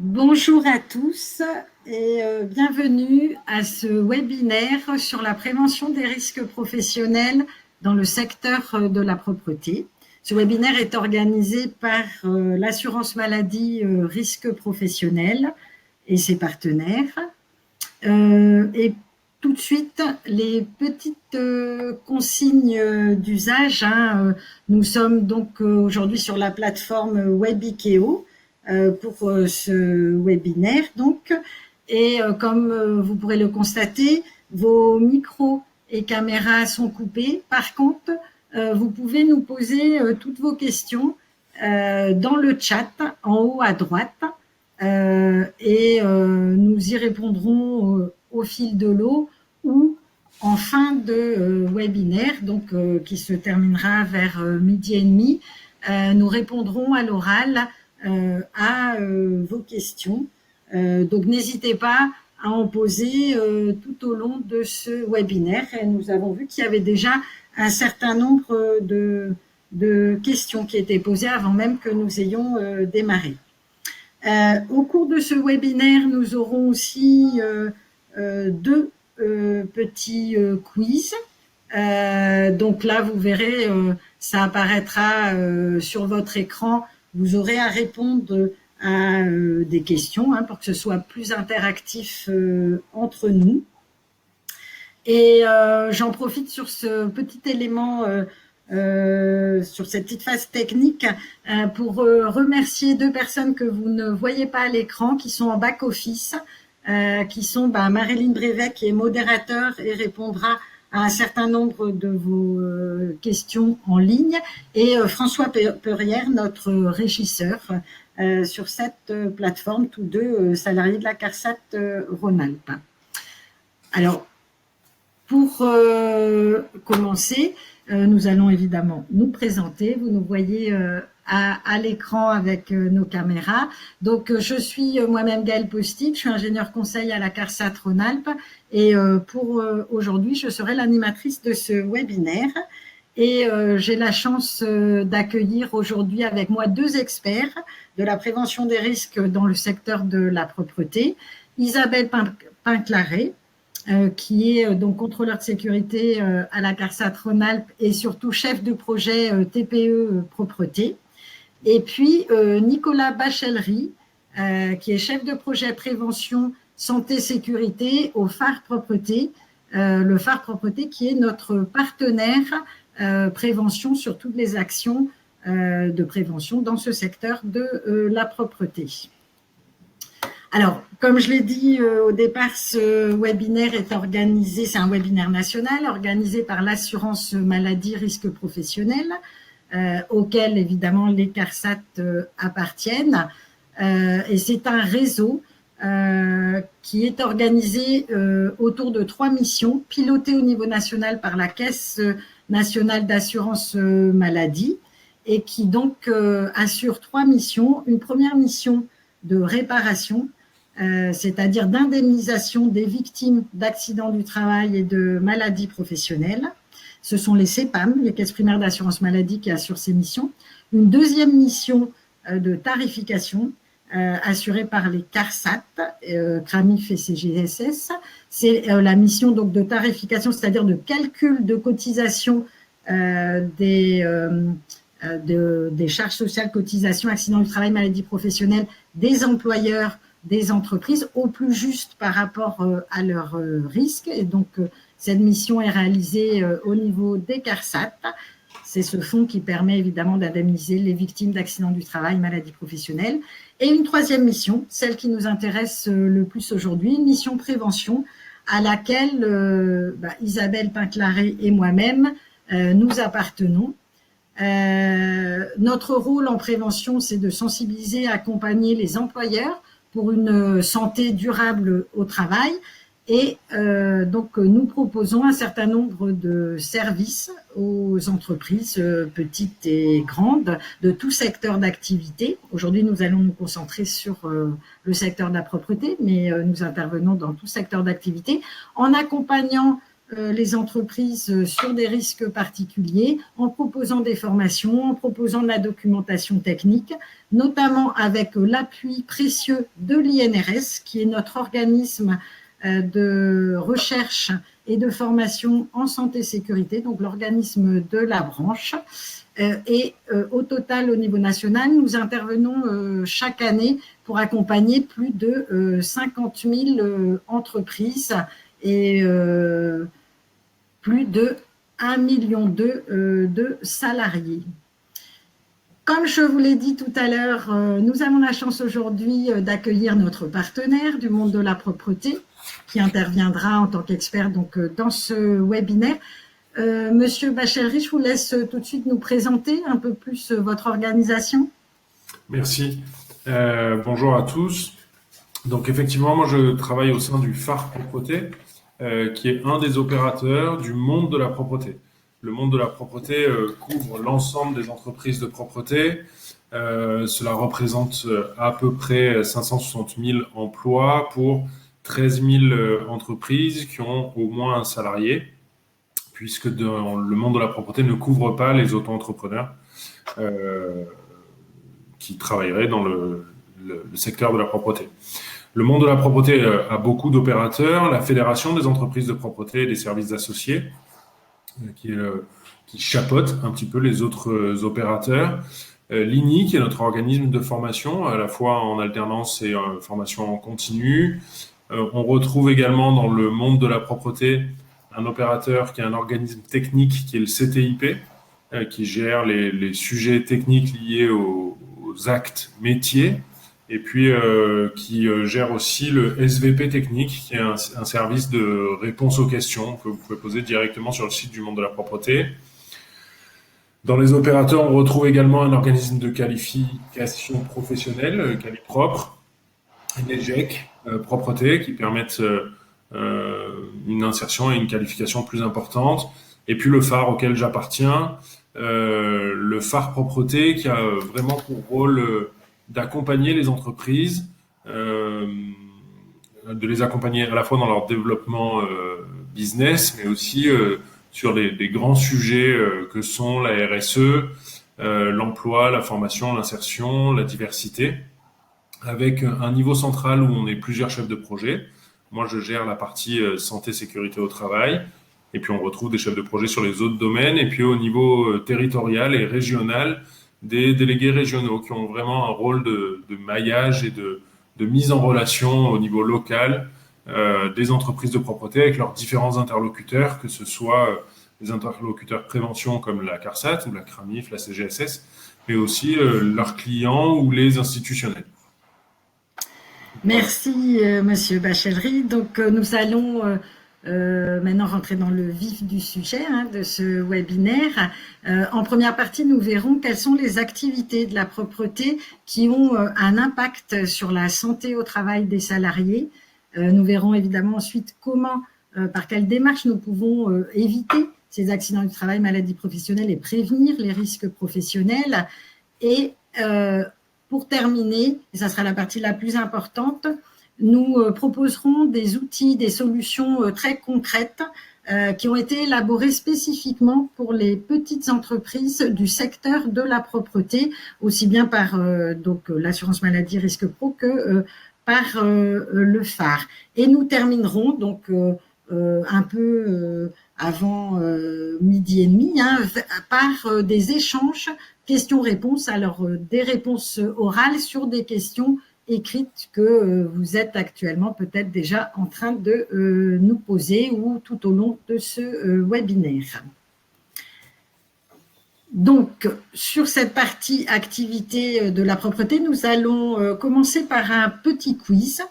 Bonjour à tous et bienvenue à ce webinaire sur la prévention des risques professionnels dans le secteur de la propreté. Ce webinaire est organisé par l'assurance maladie risques professionnels et ses partenaires. Et tout de suite, les petites consignes d'usage. Nous sommes donc aujourd'hui sur la plateforme Webikeo pour ce webinaire. Donc, et comme vous pourrez le constater, vos micros et caméras sont coupés. Par contre, vous pouvez nous poser toutes vos questions dans le chat en haut à droite. Et nous y répondrons au fil de l'eau ou en fin de webinaire, donc qui se terminera vers 12h30. Nous répondrons à l'oral à vos questions. Donc n'hésitez pas à en poser tout au long de ce webinaire. Et nous avons vu qu'il y avait déjà un certain nombre de questions qui étaient posées avant même que nous ayons démarré. Au cours de ce webinaire, nous aurons aussi deux petits quiz. Donc là, vous verrez, ça apparaîtra sur votre écran. Vous aurez à répondre à des questions pour que ce soit plus interactif entre nous. Et j'en profite sur ce petit élément sur cette petite phase technique pour remercier deux personnes que vous ne voyez pas à l'écran, qui sont en back-office, qui sont Marilyn Brevet, qui est modérateur et répondra à un certain nombre de vos questions en ligne, et François Peurière, notre régisseur, sur cette plateforme, tous deux salariés de la CARSAT Rhône-Alpes. Alors, pour commencer, nous allons évidemment nous présenter. Vous nous voyez à l'écran avec nos caméras. Donc, je suis moi-même Gaëlle Postic, je suis ingénieure conseil à la CARSAT Rhône-Alpes, et pour aujourd'hui, je serai l'animatrice de ce webinaire. Et j'ai la chance d'accueillir aujourd'hui avec moi deux experts de la prévention des risques dans le secteur de la propreté. Isabelle Pinclaré, qui est donc contrôleur de sécurité à la CARSAT Rhône-Alpes et surtout chef de projet TPE Propreté. Et puis Nicolas Bachellery, qui est chef de projet prévention santé-sécurité au phare Propreté. Le phare Propreté qui est notre partenaire prévention sur toutes les actions de prévention dans ce secteur de la propreté. Alors, comme je l'ai dit au départ, ce webinaire est organisé, c'est un webinaire national organisé par l'assurance maladie risque professionnel, auquel évidemment les CARSAT appartiennent. Et c'est un réseau qui est organisé autour de 3 missions, pilotées au niveau national par la Caisse nationale d'assurance maladie, et qui donc assure 3 missions. Une première mission de réparation, c'est-à-dire d'indemnisation des victimes d'accidents du travail et de maladies professionnelles. Ce sont les CEPAM, les caisses primaires d'assurance maladie, qui assurent ces missions. Une deuxième mission de tarification assurée par les CARSAT, CRAMIF et CGSS. C'est la mission donc de tarification, c'est-à-dire de calcul de cotisation des charges sociales, cotisations, accidents du travail, maladies professionnelles des employeurs, des entreprises, au plus juste par rapport à leurs risques. Et donc, cette mission est réalisée au niveau des CARSAT. C'est ce fonds qui permet évidemment d'indemniser les victimes d'accidents du travail, maladies professionnelles. Et une troisième mission, celle qui nous intéresse le plus aujourd'hui, une mission prévention à laquelle Isabelle Pinclaré et moi-même nous appartenons. Notre rôle en prévention, c'est de sensibiliser et accompagner les employeurs pour une santé durable au travail. Et donc, nous proposons un certain nombre de services aux entreprises petites et grandes de tout secteur d'activité. Aujourd'hui, nous allons nous concentrer sur le secteur de la propreté, mais nous intervenons dans tout secteur d'activité en accompagnant les entreprises sur des risques particuliers en proposant des formations, en proposant de la documentation technique, notamment avec l'appui précieux de l'INRS, qui est notre organisme de recherche et de formation en santé-sécurité, donc l'organisme de la branche. Et au total, au niveau national, nous intervenons chaque année pour accompagner plus de 50 000 entreprises et plus de 1,2 million de salariés. Comme je vous l'ai dit tout à l'heure, nous avons la chance aujourd'hui d'accueillir notre partenaire du monde de la propreté qui interviendra en tant qu'expert donc, dans ce webinaire. Monsieur Bachelry, je vous laisse tout de suite nous présenter un peu plus votre organisation. Merci. Bonjour à tous. Donc effectivement, moi je travaille au sein du phare propreté, qui est un des opérateurs du monde de la propreté. Le monde de la propreté couvre l'ensemble des entreprises de propreté. Cela représente à peu près 560 000 emplois pour 13 000 entreprises qui ont au moins un salarié, puisque dans le monde de la propreté ne couvre pas les auto-entrepreneurs qui travailleraient dans le secteur de la propreté. Le monde de la propreté a beaucoup d'opérateurs. La Fédération des entreprises de propreté et des services associés, qui chapeaute un petit peu les autres opérateurs. L'INI, qui est notre organisme de formation, à la fois en alternance et en formation en continu. On retrouve également dans le monde de la propreté un opérateur qui est un organisme technique, qui est le CTIP, qui gère les sujets techniques liés aux actes métiers, et puis qui gère aussi le SVP technique, qui est un service de réponse aux questions que vous pouvez poser directement sur le site du monde de la propreté. Dans les opérateurs, on retrouve également un organisme de qualification professionnelle, Qualipropre, NEGEC, propreté, qui permettent une insertion et une qualification plus importante. Et puis le phare auquel j'appartiens, le phare propreté, qui a vraiment pour rôle d'accompagner les entreprises, de les accompagner à la fois dans leur développement business, mais aussi sur des grands sujets que sont la RSE, l'emploi, la formation, l'insertion, la diversité, avec un niveau central où on est plusieurs chefs de projet. Moi, je gère la partie santé, sécurité au travail. Et puis, on retrouve des chefs de projet sur les autres domaines. Et puis, au niveau territorial et régional, des délégués régionaux qui ont vraiment un rôle de maillage et de mise en relation au niveau local des entreprises de propreté avec leurs différents interlocuteurs, que ce soit des interlocuteurs prévention comme la CARSAT ou la CRAMIF, la CGSS, mais aussi leurs clients ou les institutionnels. Merci, Monsieur Bachelry. Donc, nous allons maintenant rentrer dans le vif du sujet de ce webinaire. En première partie, nous verrons quelles sont les activités de la propreté qui ont un impact sur la santé au travail des salariés. Nous verrons évidemment ensuite comment, par quelle démarche nous pouvons éviter ces accidents du travail, maladies professionnelles et prévenir les risques professionnels. Et pour terminer, et ça sera la partie la plus importante, nous proposerons des outils, des solutions très concrètes qui ont été élaborées spécifiquement pour les petites entreprises du secteur de la propreté, aussi bien par donc l'assurance maladie risque pro que par le phare. Et nous terminerons donc un peu avant midi et demi par des échanges questions-réponses, alors des réponses orales sur des questions écrites que vous êtes actuellement peut-être déjà en train de nous poser ou tout au long de ce webinaire. Donc, sur cette partie activité de la propreté, nous allons commencer par un petit quiz.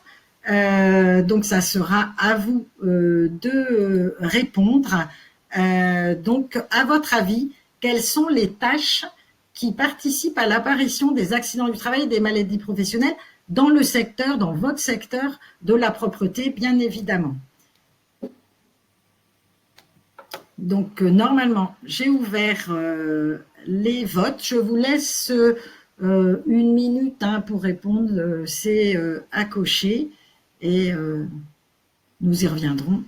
Donc, ça sera à vous de répondre. Donc, à votre avis, quelles sont les tâches qui participent à l'apparition des accidents du travail et des maladies professionnelles dans le secteur, dans votre secteur de la propreté, bien évidemment. Donc, normalement, j'ai ouvert les votes. Je vous laisse 1 minute pour répondre. C'est à cocher et nous y reviendrons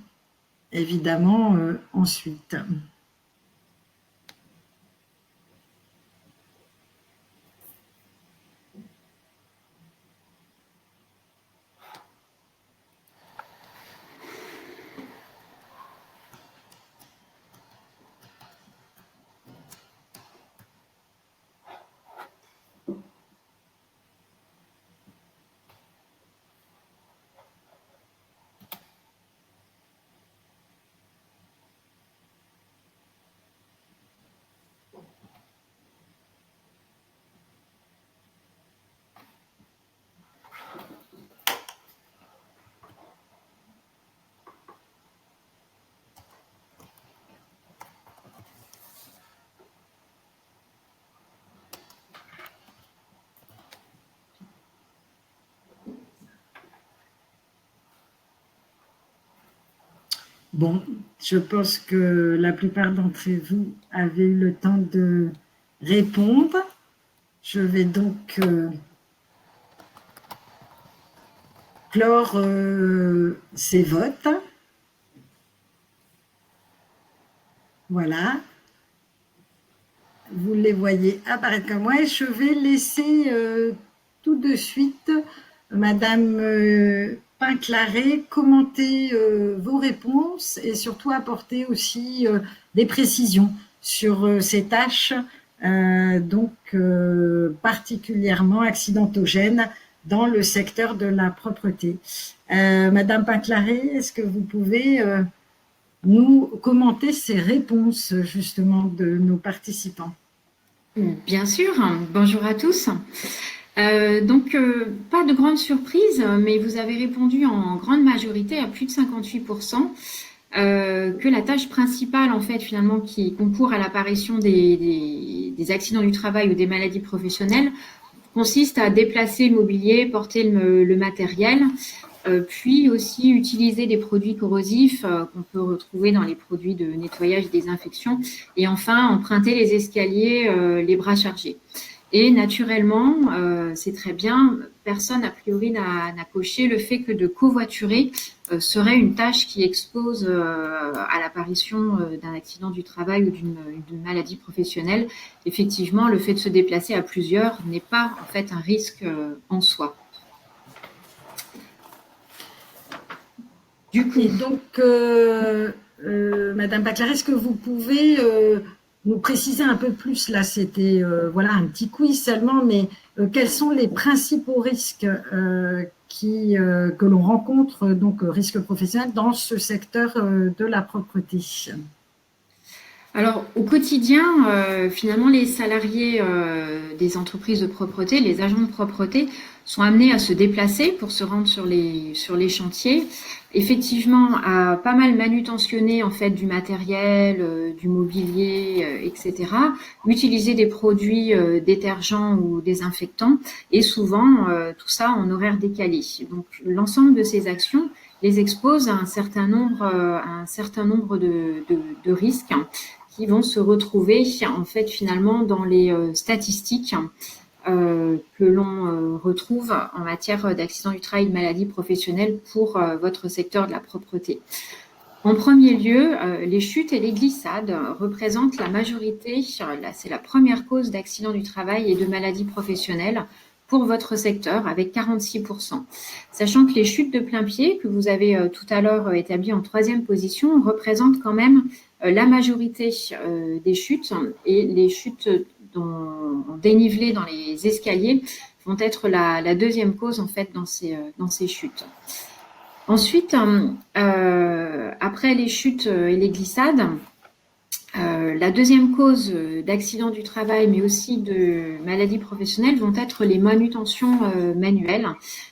évidemment ensuite. Bon, je pense que la plupart d'entre vous avez eu le temps de répondre. Je vais donc clore ces votes. Voilà. Vous les voyez apparaître comme moi. Et je vais laisser tout de suite Madame Pinclaré commenter vos réponses et surtout apporter aussi des précisions sur ces tâches particulièrement accidentogènes dans le secteur de la propreté. Madame Pinclaré, est-ce que vous pouvez nous commenter ces réponses justement de nos participants? Bien sûr, bonjour à tous. Pas de grande surprise, mais vous avez répondu en grande majorité, à plus de 58%, que la tâche principale, en fait, finalement, qui concourt à l'apparition des accidents du travail ou des maladies professionnelles, consiste à déplacer le mobilier, porter le matériel, puis aussi utiliser des produits corrosifs qu'on peut retrouver dans les produits de nettoyage et désinfection, et enfin emprunter les escaliers, les bras chargés. Et naturellement, c'est très bien, personne a priori n'a coché le fait que de covoiturer serait une tâche qui expose à l'apparition d'un accident du travail ou d'une maladie professionnelle. Effectivement, le fait de se déplacer à plusieurs n'est pas en fait un risque en soi. Du coup, donc, Madame Pinclaré, est-ce que vous pouvez nous préciser un peu plus, là c'était voilà, un petit quiz seulement, mais quels sont les principaux risques que l'on rencontre, donc risques professionnels, dans ce secteur de la propreté? Alors, au quotidien, finalement, les salariés des entreprises de propreté, les agents de propreté, sont amenés à se déplacer pour se rendre sur les chantiers. Effectivement, à pas mal manutentionner en fait du matériel, du mobilier, etc. Utiliser des produits détergents ou désinfectants, et souvent tout ça en horaire décalé. Donc, l'ensemble de ces actions les expose à un certain nombre de risques qui vont se retrouver en fait finalement dans les statistiques que l'on retrouve en matière d'accidents du travail et de maladies professionnelles pour votre secteur de la propreté. En premier lieu, les chutes et les glissades représentent la majorité, c'est la première cause d'accidents du travail et de maladies professionnelles pour votre secteur, avec 46%. Sachant que les chutes de plein pied, que vous avez tout à l'heure établies en 3e position, représentent quand même la majorité des chutes, et les chutes en dénivelé dans les escaliers vont être la 2e cause en fait dans ces chutes. Ensuite, après les chutes et les glissades, la 2e cause d'accident du travail, mais aussi de maladies professionnelles, vont être les manutentions manuelles.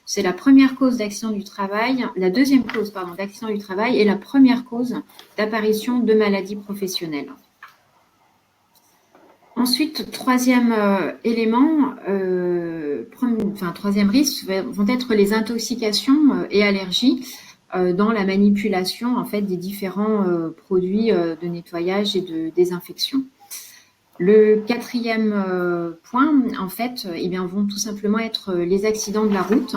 C'est la première cause d'accident du travail, la 2e cause d'accident du travail et la première cause d'apparition de maladies professionnelles. Ensuite, 3e élément, 3e risque vont être les intoxications et allergies dans la manipulation en fait des différents produits de nettoyage et de désinfection. Le 4e point, en fait, vont tout simplement être les accidents de la route.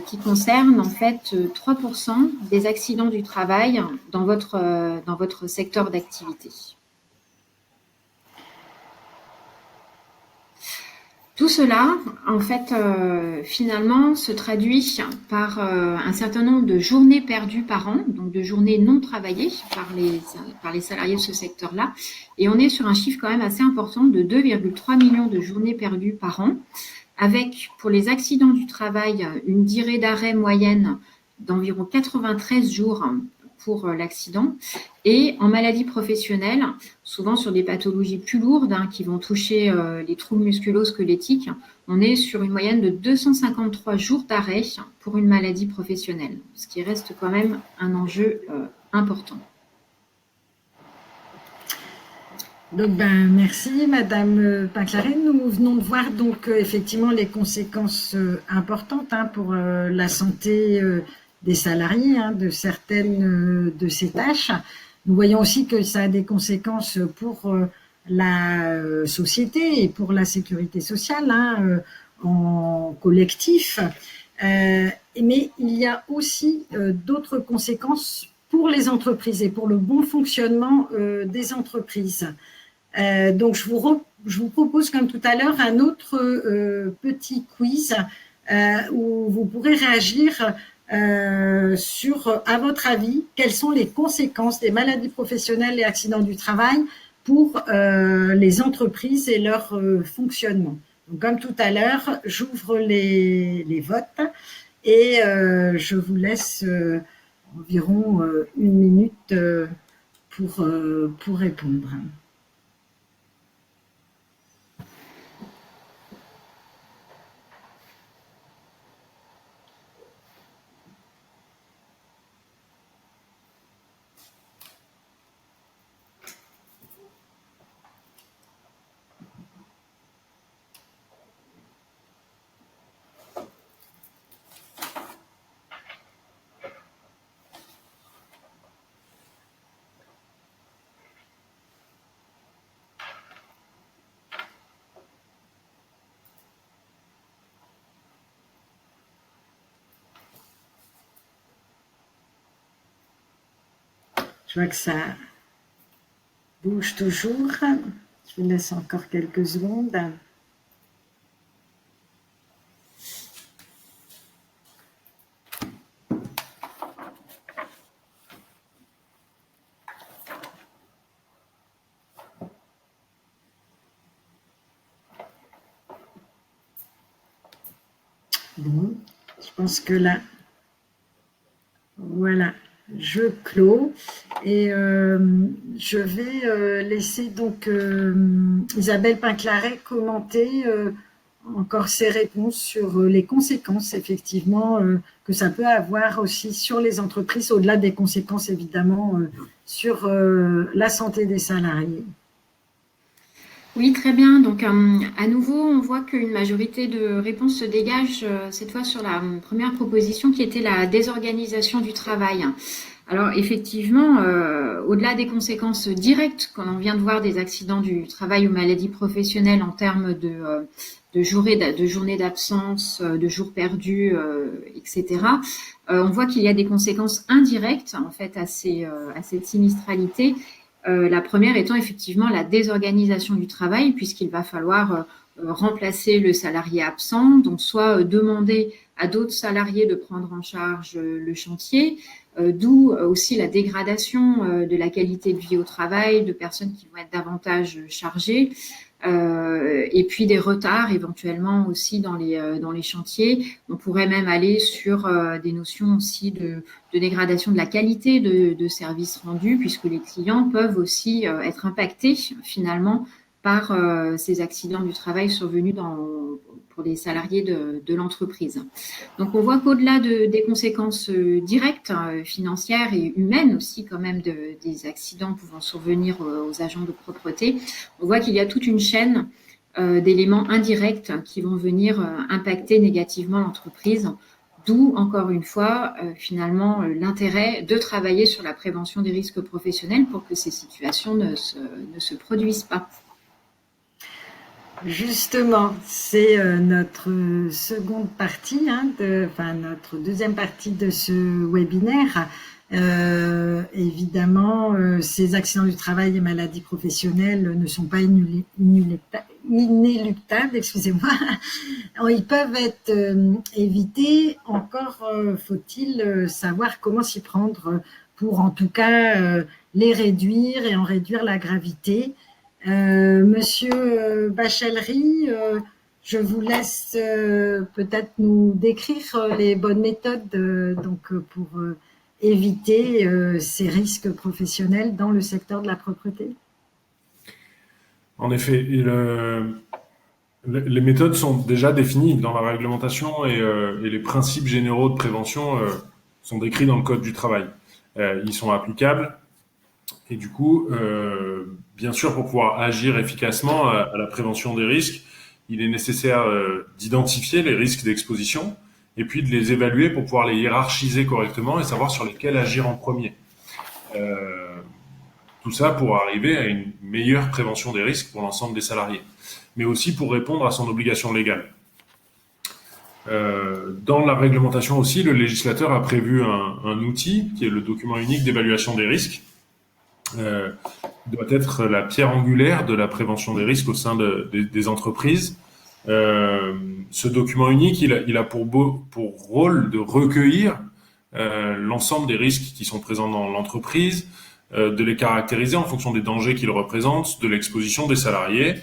qui concerne en fait 3% des accidents du travail dans votre secteur d'activité. Tout cela, en fait, finalement, se traduit par un certain nombre de journées perdues par an, donc de journées non travaillées par les salariés de ce secteur-là. Et on est sur un chiffre quand même assez important de 2,3 millions de journées perdues par an, avec, pour les accidents du travail, une durée d'arrêt moyenne d'environ 93 jours pour l'accident. Et en maladie professionnelle, souvent sur des pathologies plus lourdes qui vont toucher les troubles musculo-squelettiques, on est sur une moyenne de 253 jours d'arrêt pour une maladie professionnelle, ce qui reste quand même un enjeu important. Donc, merci Madame Pinclaret. Nous venons de voir donc effectivement les conséquences importantes pour la santé des salariés de certaines de ces tâches. Nous voyons aussi que ça a des conséquences pour la société et pour la sécurité sociale en collectif. Mais il y a aussi d'autres conséquences pour les entreprises et pour le bon fonctionnement des entreprises. Donc, je vous propose, comme tout à l'heure, un autre petit quiz où vous pourrez réagir sur, à votre avis, quelles sont les conséquences des maladies professionnelles et accidents du travail pour les entreprises et leur fonctionnement. Donc, comme tout à l'heure, j'ouvre les votes et je vous laisse environ 1 minute pour répondre. Je vois que ça bouge toujours. Je vous laisse encore quelques secondes. Bon, je pense que là, voilà. Je clôt et je vais laisser donc Isabelle Pinclaret commenter encore ses réponses sur les conséquences effectivement que ça peut avoir aussi sur les entreprises, au-delà des conséquences évidemment sur la santé des salariés. Oui, très bien. Donc, à nouveau, on voit qu'une majorité de réponses se dégage cette fois sur la première proposition qui était la désorganisation du travail. Alors, effectivement, au-delà des conséquences directes qu'on vient de voir des accidents du travail ou maladies professionnelles en termes de journées d'absence, de jours perdus, etc., on voit qu'il y a des conséquences indirectes en fait à cette sinistralité. La première étant effectivement la désorganisation du travail, puisqu'il va falloir remplacer le salarié absent, donc soit demander à d'autres salariés de prendre en charge le chantier, d'où aussi la dégradation de la qualité de vie au travail, de personnes qui vont être davantage chargées, et puis des retards éventuellement aussi dans les chantiers. On pourrait même aller sur des notions aussi de dégradation de la qualité de services rendus, puisque les clients peuvent aussi être impactés finalement par ces accidents du travail survenus pour les salariés de l'entreprise. Donc on voit qu'au-delà des conséquences directes, financières et humaines aussi quand même des accidents pouvant survenir aux agents de propreté, on voit qu'il y a toute une chaîne d'éléments indirects qui vont venir impacter négativement l'entreprise, d'où encore une fois finalement l'intérêt de travailler sur la prévention des risques professionnels pour que ces situations ne se produisent pas. Justement, c'est notre seconde partie, notre deuxième partie de ce webinaire. Évidemment, ces accidents du travail et maladies professionnelles ne sont pas inéluctables, excusez-moi. Ils peuvent être évités. Encore faut-il savoir comment s'y prendre pour, en tout cas, les réduire et en réduire la gravité. Monsieur Bachelry, je vous laisse peut-être nous décrire les bonnes méthodes pour éviter ces risques professionnels dans le secteur de la propreté. En effet, les méthodes sont déjà définies dans la réglementation et les principes généraux de prévention sont décrits dans le Code du travail. Ils sont applicables. Et du coup, bien sûr, pour pouvoir agir efficacement à la prévention des risques, il est nécessaire d'identifier les risques d'exposition et puis de les évaluer pour pouvoir les hiérarchiser correctement et savoir sur lesquels agir en premier. Tout ça pour arriver à une meilleure prévention des risques pour l'ensemble des salariés, mais aussi pour répondre à son obligation légale. Dans la réglementation aussi, le législateur a prévu un outil qui est le document unique d'évaluation des risques, doit être la pierre angulaire de la prévention des risques au sein des entreprises. Ce document unique, il a pour rôle de recueillir l'ensemble des risques qui sont présents dans l'entreprise, de les caractériser en fonction des dangers qu'ils représentent, de l'exposition des salariés,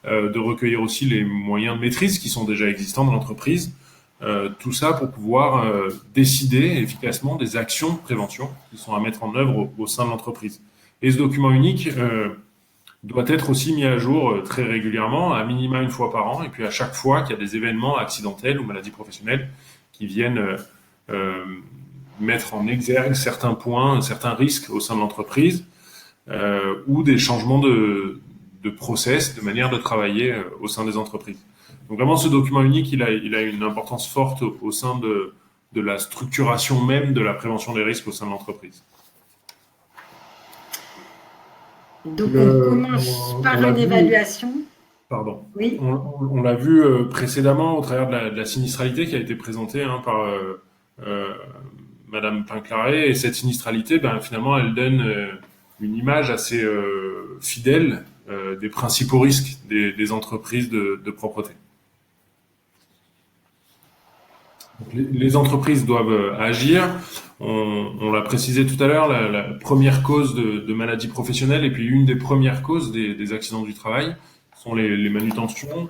de recueillir aussi les moyens de maîtrise qui sont déjà existants dans l'entreprise. Tout ça pour pouvoir décider efficacement des actions de prévention qui sont à mettre en œuvre au sein de l'entreprise. Et ce document unique doit être aussi mis à jour très régulièrement, à minima une fois par an, et puis à chaque fois qu'il y a des événements accidentels ou maladies professionnelles qui viennent mettre en exergue certains points, certains risques au sein de l'entreprise, ou des changements de process, de manière de travailler au sein des entreprises. Donc vraiment, ce document unique, il a une importance forte au sein de la structuration même de la prévention des risques au sein de l'entreprise. Donc, on commence par une évaluation. Pardon. Oui. On l'a vu précédemment au travers de la sinistralité qui a été présentée par Madame Pinclaré. Et cette sinistralité, finalement, elle donne une image assez fidèle des principaux risques des entreprises de propreté. Donc, les entreprises doivent agir. On l'a précisé tout à l'heure, la première cause de maladies professionnelles et puis une des premières causes des accidents du travail sont les manutentions,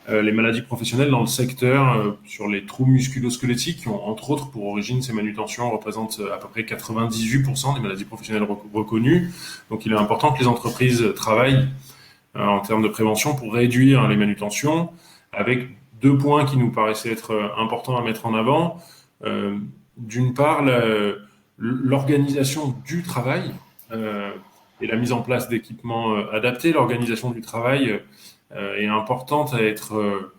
les maladies professionnelles dans le secteur sur les troubles musculo-squelettiques qui ont entre autres pour origine ces manutentions représentent à peu près 98% des maladies professionnelles reconnues. Donc il est important que les entreprises travaillent en termes de prévention pour réduire les manutentions avec deux points qui nous paraissaient être importants à mettre en avant. D'une part, l'organisation du travail et la mise en place d'équipements adaptés. L'organisation du travail est importante à être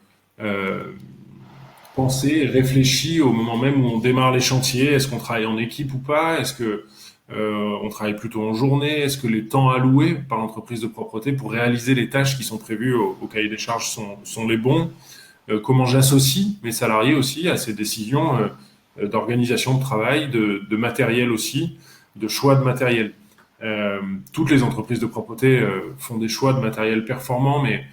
pensée et réfléchie au moment même où on démarre les chantiers. Est-ce qu'on travaille en équipe ou pas? Est-ce que on travaille plutôt en journée? Est-ce que les temps alloués par l'entreprise de propreté pour réaliser les tâches qui sont prévues au cahier des charges sont les bons? Comment j'associe mes salariés aussi à ces décisions d'organisation de travail, de matériel aussi, de choix de matériel. Toutes les entreprises de propreté font des choix de matériel performants, mais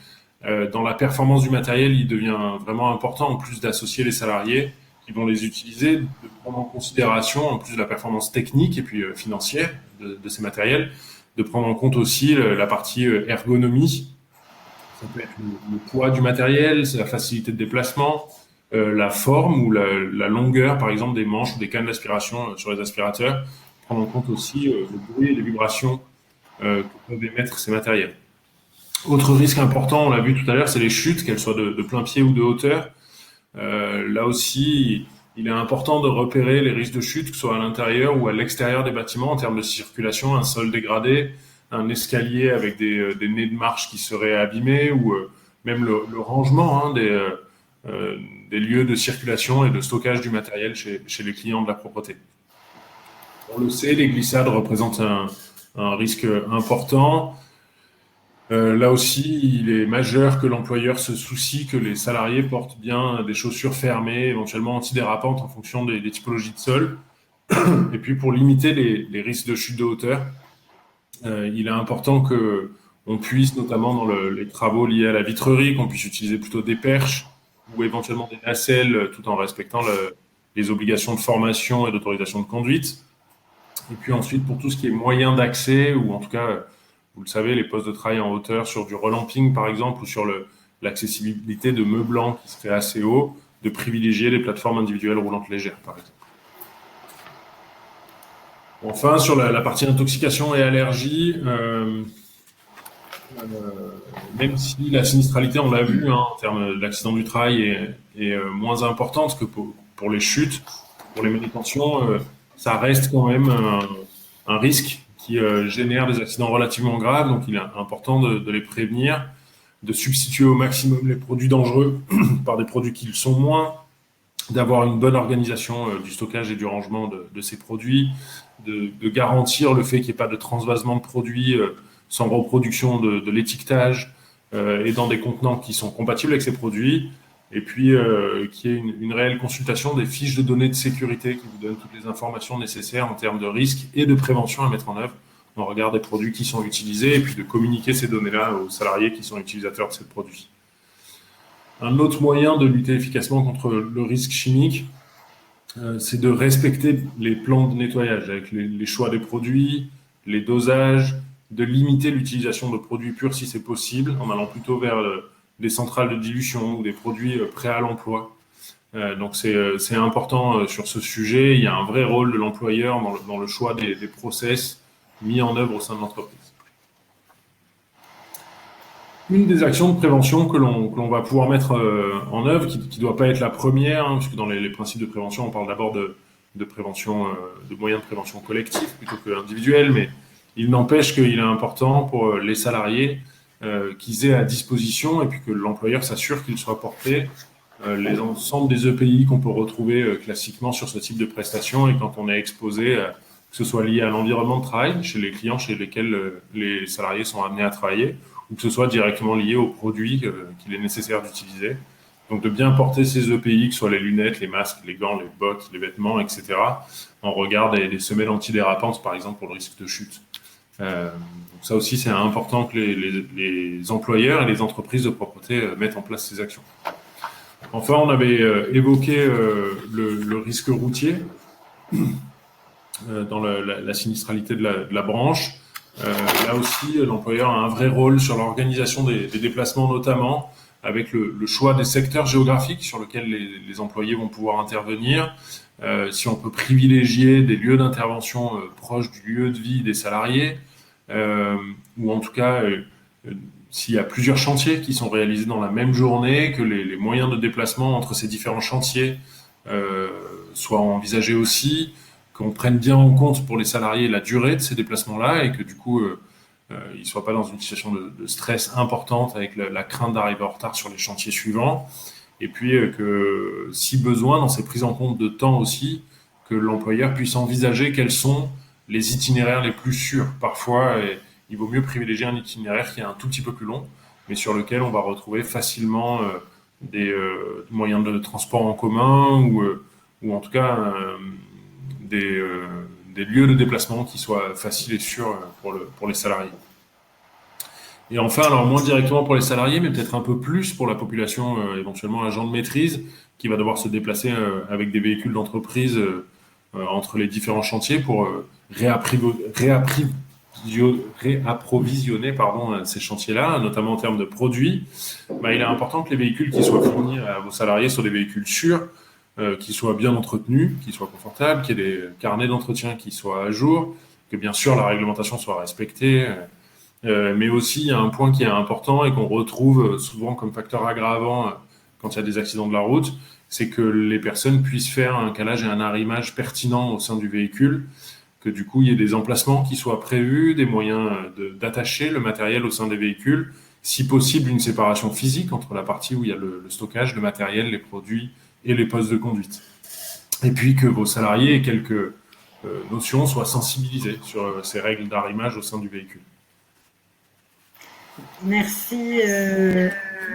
dans la performance du matériel, il devient vraiment important, en plus d'associer les salariés qui vont les utiliser, de prendre en considération, en plus de la performance technique et puis financière de ces matériels, de prendre en compte aussi la partie ergonomie. Ça peut être le poids du matériel, c'est la facilité de déplacement, la forme ou la longueur, par exemple, des manches ou des cannes d'aspiration sur les aspirateurs. Prendre en compte aussi le bruit et les vibrations que peuvent émettre ces matériels. Autre risque important, on l'a vu tout à l'heure, c'est les chutes, qu'elles soient de plein pied ou de hauteur. Là aussi, il est important de repérer les risques de chute, que ce soit à l'intérieur ou à l'extérieur des bâtiments, en termes de circulation, un sol dégradé, un escalier avec des nez de marche qui seraient abîmés, ou même le rangement des lieux de circulation et de stockage du matériel chez les clients de la propreté. On le sait, les glissades représentent un risque important. Là aussi, il est majeur que l'employeur se soucie que les salariés portent bien des chaussures fermées, éventuellement antidérapantes en fonction des typologies de sol. Et puis pour limiter les risques de chute de hauteur, il est important que on puisse, notamment dans les travaux liés à la vitrerie, qu'on puisse utiliser plutôt des perches ou éventuellement des nacelles, tout en respectant les obligations de formation et d'autorisation de conduite. Et puis ensuite, pour tout ce qui est moyen d'accès, ou en tout cas, vous le savez, les postes de travail en hauteur sur du relamping, par exemple, ou sur l'accessibilité de meublants qui serait assez haut, de privilégier les plateformes individuelles roulantes légères, par exemple. Enfin, sur la partie intoxication et allergie, même si la sinistralité, on l'a vu, en termes d'accident du travail, est moins importante que pour les chutes, pour les manutentions, ça reste quand même un risque qui génère des accidents relativement graves. Donc, il est important de les prévenir, de substituer au maximum les produits dangereux par des produits qui le sont moins, d'avoir une bonne organisation du stockage et du rangement de ces produits, de garantir le fait qu'il n'y ait pas de transvasement de produits sans reproduction de l'étiquetage et dans des contenants qui sont compatibles avec ces produits, et puis qu'il y ait une réelle consultation des fiches de données de sécurité qui vous donnent toutes les informations nécessaires en termes de risques et de prévention à mettre en œuvre en regard des produits qui sont utilisés, et puis de communiquer ces données-là aux salariés qui sont utilisateurs de ces produits. Un autre moyen de lutter efficacement contre le risque chimique, c'est de respecter les plans de nettoyage avec les choix des produits, les dosages, de limiter l'utilisation de produits purs si c'est possible, en allant plutôt vers des centrales de dilution ou des produits prêts à l'emploi. Donc c'est important sur ce sujet. Il y a un vrai rôle de l'employeur dans le choix des process mis en œuvre au sein de l'entreprise. Une des actions de prévention que l'on va pouvoir mettre en œuvre, qui ne doit pas être la première, puisque dans les principes de prévention, on parle d'abord de prévention, de moyens de prévention collectifs plutôt que individuels, mais il n'empêche qu'il est important pour les salariés qu'ils aient à disposition et puis que l'employeur s'assure qu'il soit porté les ensembles des EPI qu'on peut retrouver classiquement sur ce type de prestations, et quand on est exposé, que ce soit lié à l'environnement de travail chez les clients chez lesquels les salariés sont amenés à travailler, ou que ce soit directement lié aux produits qu'il est nécessaire d'utiliser. Donc de bien porter ces EPI, que ce soit les lunettes, les masques, les gants, les bottes, les vêtements, etc., en regard des semelles antidérapantes, par exemple, pour le risque de chute. Donc ça aussi, c'est important que les employeurs et les entreprises de propreté mettent en place ces actions. Enfin, on avait évoqué le risque routier dans la sinistralité de la branche. Là aussi, l'employeur a un vrai rôle sur l'organisation des déplacements, notamment avec le choix des secteurs géographiques sur lesquels les employés vont pouvoir intervenir. Si on peut privilégier des lieux d'intervention proches du lieu de vie des salariés, ou en tout cas, s'il y a plusieurs chantiers qui sont réalisés dans la même journée, que les moyens de déplacement entre ces différents chantiers soient envisagés aussi, qu'on prenne bien en compte pour les salariés la durée de ces déplacements-là, et que du coup, ils ne soient pas dans une situation de stress importante avec la crainte d'arriver en retard sur les chantiers suivants. Et puis que, si besoin, dans ces prises en compte de temps aussi, que l'employeur puisse envisager quels sont les itinéraires les plus sûrs. Parfois, il vaut mieux privilégier un itinéraire qui est un tout petit peu plus long, mais sur lequel on va retrouver facilement des moyens de transport en commun, ou en tout cas des lieux de déplacement qui soient faciles et sûrs pour les salariés. Et enfin, alors moins directement pour les salariés, mais peut-être un peu plus pour la population éventuellement agent de maîtrise, qui va devoir se déplacer avec des véhicules d'entreprise entre les différents chantiers pour réapprovisionner ces chantiers-là, notamment en termes de produits. Il est important que les véhicules qui soient fournis à vos salariés soient des véhicules sûrs, qui soient bien entretenus, qui soient confortables, qu'il y ait des carnets d'entretien qui soient à jour, que bien sûr la réglementation soit respectée. Mais aussi, il y a un point qui est important et qu'on retrouve souvent comme facteur aggravant quand il y a des accidents de la route, c'est que les personnes puissent faire un calage et un arrimage pertinent au sein du véhicule, que du coup, il y ait des emplacements qui soient prévus, des moyens d'attacher le matériel au sein des véhicules, si possible une séparation physique entre la partie où il y a le stockage, le matériel, les produits et les postes de conduite. Et puis que vos salariés aient quelques notions, soient sensibilisés sur ces règles d'arrimage au sein du véhicule. Merci,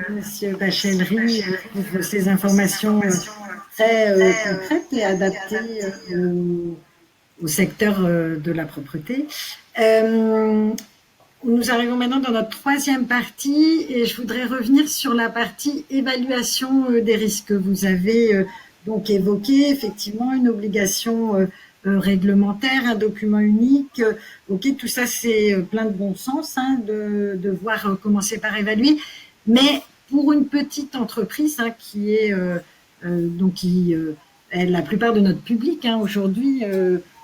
Monsieur Bachelry, pour ces informations très concrètes et adaptées au secteur de la propreté. Nous arrivons maintenant dans notre troisième partie et je voudrais revenir sur la partie évaluation des risques. Vous avez donc évoqué effectivement une obligation réglementaire, un document unique. Ok, tout ça c'est plein de bon sens hein, de devoir commencer par évaluer. Mais pour une petite entreprise hein, qui est donc qui est la plupart de notre public hein, aujourd'hui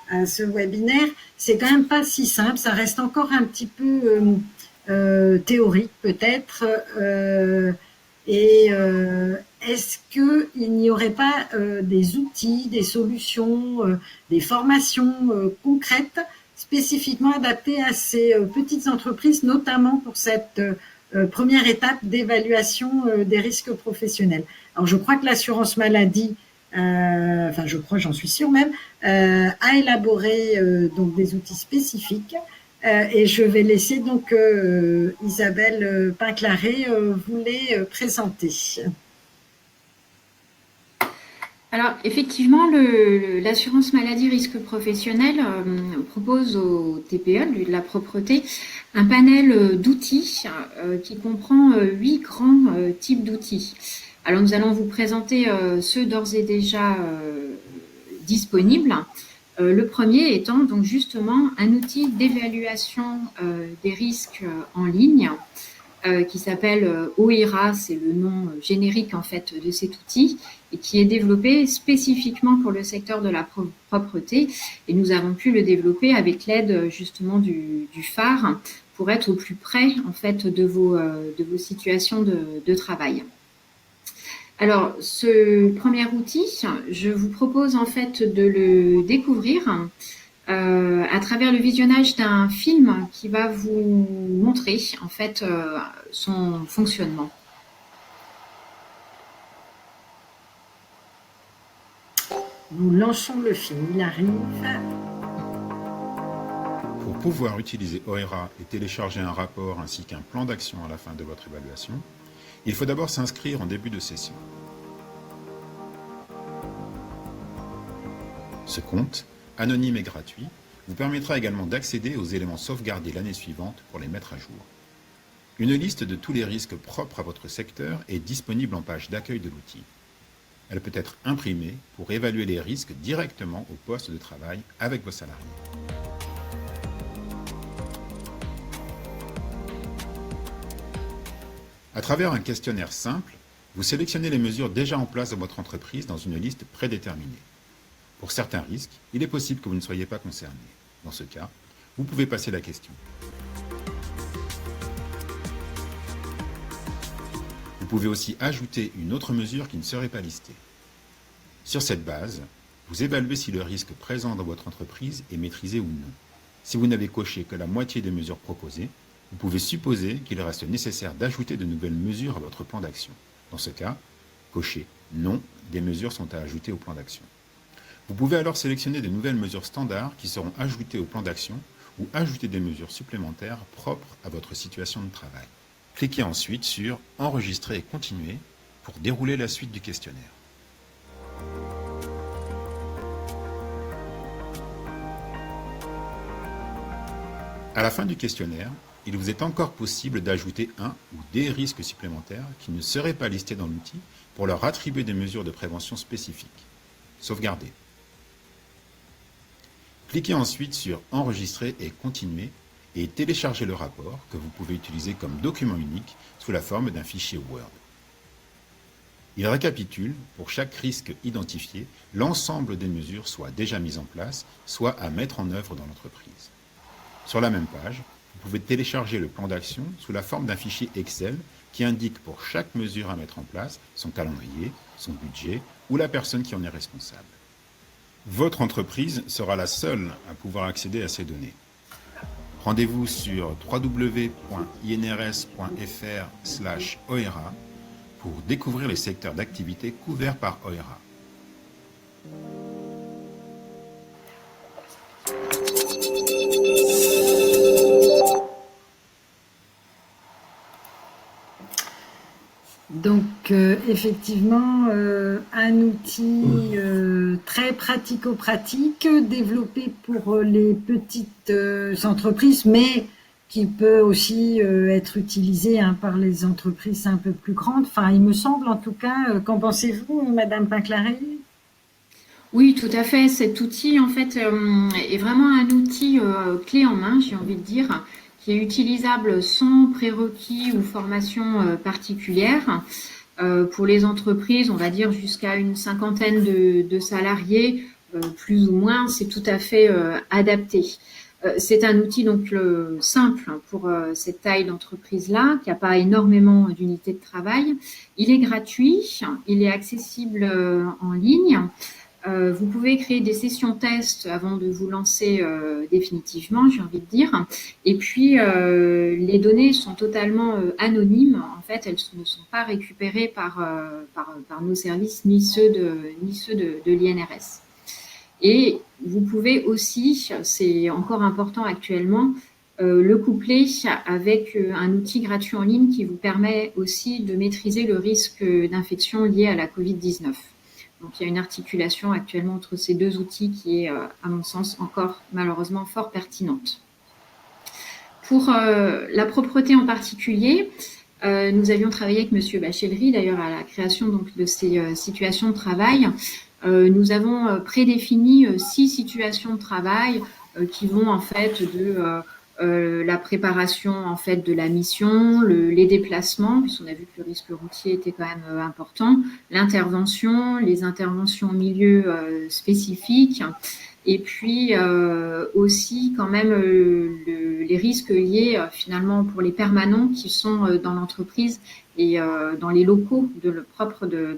à ce webinaire, c'est quand même pas si simple. Ça reste encore un petit peu théorique peut-être. Est-ce qu'il n'y aurait pas des outils, des solutions, des formations concrètes spécifiquement adaptées à ces petites entreprises, notamment pour cette première étape d'évaluation des risques professionnels? Alors, je crois que l'assurance maladie, enfin, je crois, j'en suis sûre même, a élaboré donc des outils spécifiques. Et je vais laisser donc Isabelle Pinclaré vous les présenter. Alors, effectivement, l'assurance maladie risque professionnel propose au TPE, de la propreté, un panel d'outils qui comprend 8 grands types d'outils. Alors, nous allons vous présenter ceux d'ores et déjà disponibles. Le premier étant donc justement un outil d'évaluation des risques en ligne qui s'appelle OIRA, c'est le nom générique en fait de cet outil et qui est développé spécifiquement pour le secteur de la propreté et nous avons pu le développer avec l'aide justement du phare pour être au plus près en fait de vos situations de travail. Alors, ce premier outil, je vous propose en fait de le découvrir à travers le visionnage d'un film qui va vous montrer en fait son fonctionnement. Nous lançons le film, il arrive. Pour pouvoir utiliser OIRA et télécharger un rapport ainsi qu'un plan d'action à la fin de votre évaluation, il faut d'abord s'inscrire en début de session. Ce compte, anonyme et gratuit, vous permettra également d'accéder aux éléments sauvegardés l'année suivante pour les mettre à jour. Une liste de tous les risques propres à votre secteur est disponible en page d'accueil de l'outil. Elle peut être imprimée pour évaluer les risques directement au poste de travail avec vos salariés. À travers un questionnaire simple, vous sélectionnez les mesures déjà en place dans votre entreprise dans une liste prédéterminée. Pour certains risques, il est possible que vous ne soyez pas concerné. Dans ce cas, vous pouvez passer la question. Vous pouvez aussi ajouter une autre mesure qui ne serait pas listée. Sur cette base, vous évaluez si le risque présent dans votre entreprise est maîtrisé ou non. Si vous n'avez coché que la moitié des mesures proposées, vous pouvez supposer qu'il reste nécessaire d'ajouter de nouvelles mesures à votre plan d'action. Dans ce cas, cochez « Non, des mesures sont à ajouter au plan d'action ». Vous pouvez alors sélectionner de nouvelles mesures standards qui seront ajoutées au plan d'action ou ajouter des mesures supplémentaires propres à votre situation de travail. Cliquez ensuite sur « Enregistrer et continuer » pour dérouler la suite du questionnaire. À la fin du questionnaire, il vous est encore possible d'ajouter un ou des risques supplémentaires qui ne seraient pas listés dans l'outil pour leur attribuer des mesures de prévention spécifiques. Sauvegarder. Cliquez ensuite sur « Enregistrer et continuer » et téléchargez le rapport que vous pouvez utiliser comme document unique sous la forme d'un fichier Word. Il récapitule, pour chaque risque identifié, l'ensemble des mesures soit déjà mises en place, soit à mettre en œuvre dans l'entreprise. Sur la même page, vous pouvez télécharger le plan d'action sous la forme d'un fichier Excel qui indique pour chaque mesure à mettre en place son calendrier, son budget ou la personne qui en est responsable. Votre entreprise sera la seule à pouvoir accéder à ces données. Rendez-vous sur www.inrs.fr/OIRA pour découvrir les secteurs d'activité couverts par OIRA. effectivement un outil très pratico-pratique, développé pour les petites entreprises, mais qui peut aussi être utilisé par les entreprises un peu plus grandes. Enfin, il me semble en tout cas. Qu'en pensez-vous, Madame Pinclarel? Oui, tout à fait. Cet outil, en fait, est vraiment un outil clé en main, j'ai envie de dire, qui est utilisable sans prérequis ou formation particulière. Pour les entreprises, on va dire jusqu'à une cinquantaine de salariés, plus ou moins, c'est tout à fait adapté. C'est un outil donc simple pour cette taille d'entreprise-là, qui n'a pas énormément d'unités de travail. Il est gratuit, il est accessible en ligne. Vous pouvez créer des sessions tests avant de vous lancer définitivement, j'ai envie de dire. Et puis, les données sont totalement anonymes. En fait, elles ne sont pas récupérées par nos services, ni ceux de l'INRS. Et vous pouvez aussi, c'est encore important actuellement, le coupler avec un outil gratuit en ligne qui vous permet aussi de maîtriser le risque d'infection lié à la Covid-19. Donc, il y a une articulation actuellement entre ces deux outils qui est, à mon sens, encore malheureusement fort pertinente. Pour la propreté en particulier, nous avions travaillé avec Monsieur Bachelry, d'ailleurs, à la création donc, de ces situations de travail. Nous avons prédéfini 6 situations de travail qui vont en fait de la préparation en fait de la mission, les déplacements, puisqu'on a vu que le risque routier était quand même important, l'intervention, les interventions en milieu spécifiques, et puis aussi quand même les risques liés finalement pour les permanents qui sont dans l'entreprise et dans les locaux de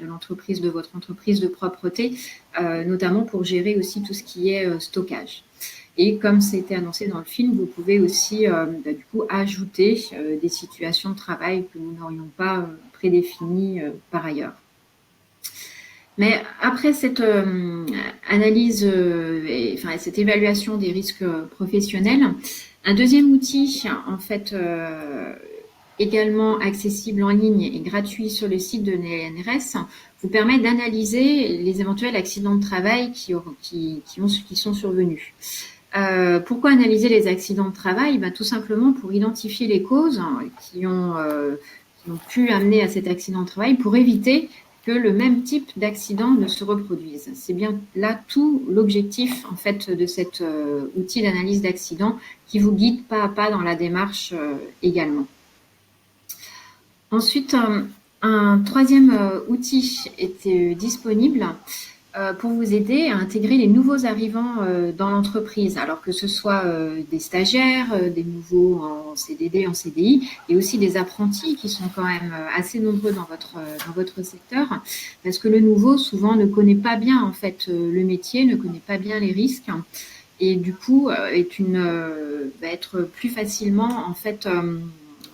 l'entreprise, de votre entreprise de propreté, notamment pour gérer aussi tout ce qui est stockage. Et comme c'était annoncé dans le film, vous pouvez aussi du coup ajouter des situations de travail que nous n'aurions pas prédéfinies par ailleurs. Mais après cette analyse, cette évaluation des risques professionnels, un deuxième outil, en fait, également accessible en ligne et gratuit sur le site de l'INRS, vous permet d'analyser les éventuels accidents de travail qui sont survenus. Pourquoi analyser les accidents de travail? Tout simplement pour identifier les causes qui ont pu amener à cet accident de travail, pour éviter que le même type d'accident ne se reproduise. C'est bien là tout l'objectif en fait de cet outil d'analyse d'accident qui vous guide pas à pas dans la démarche également. Ensuite, un troisième outil était disponible pour vous aider à intégrer les nouveaux arrivants dans l'entreprise, alors que ce soit des stagiaires, des nouveaux en CDD, en CDI, et aussi des apprentis qui sont quand même assez nombreux dans votre secteur, parce que le nouveau souvent ne connaît pas bien en fait le métier, ne connaît pas bien les risques, et du coup va être plus facilement en fait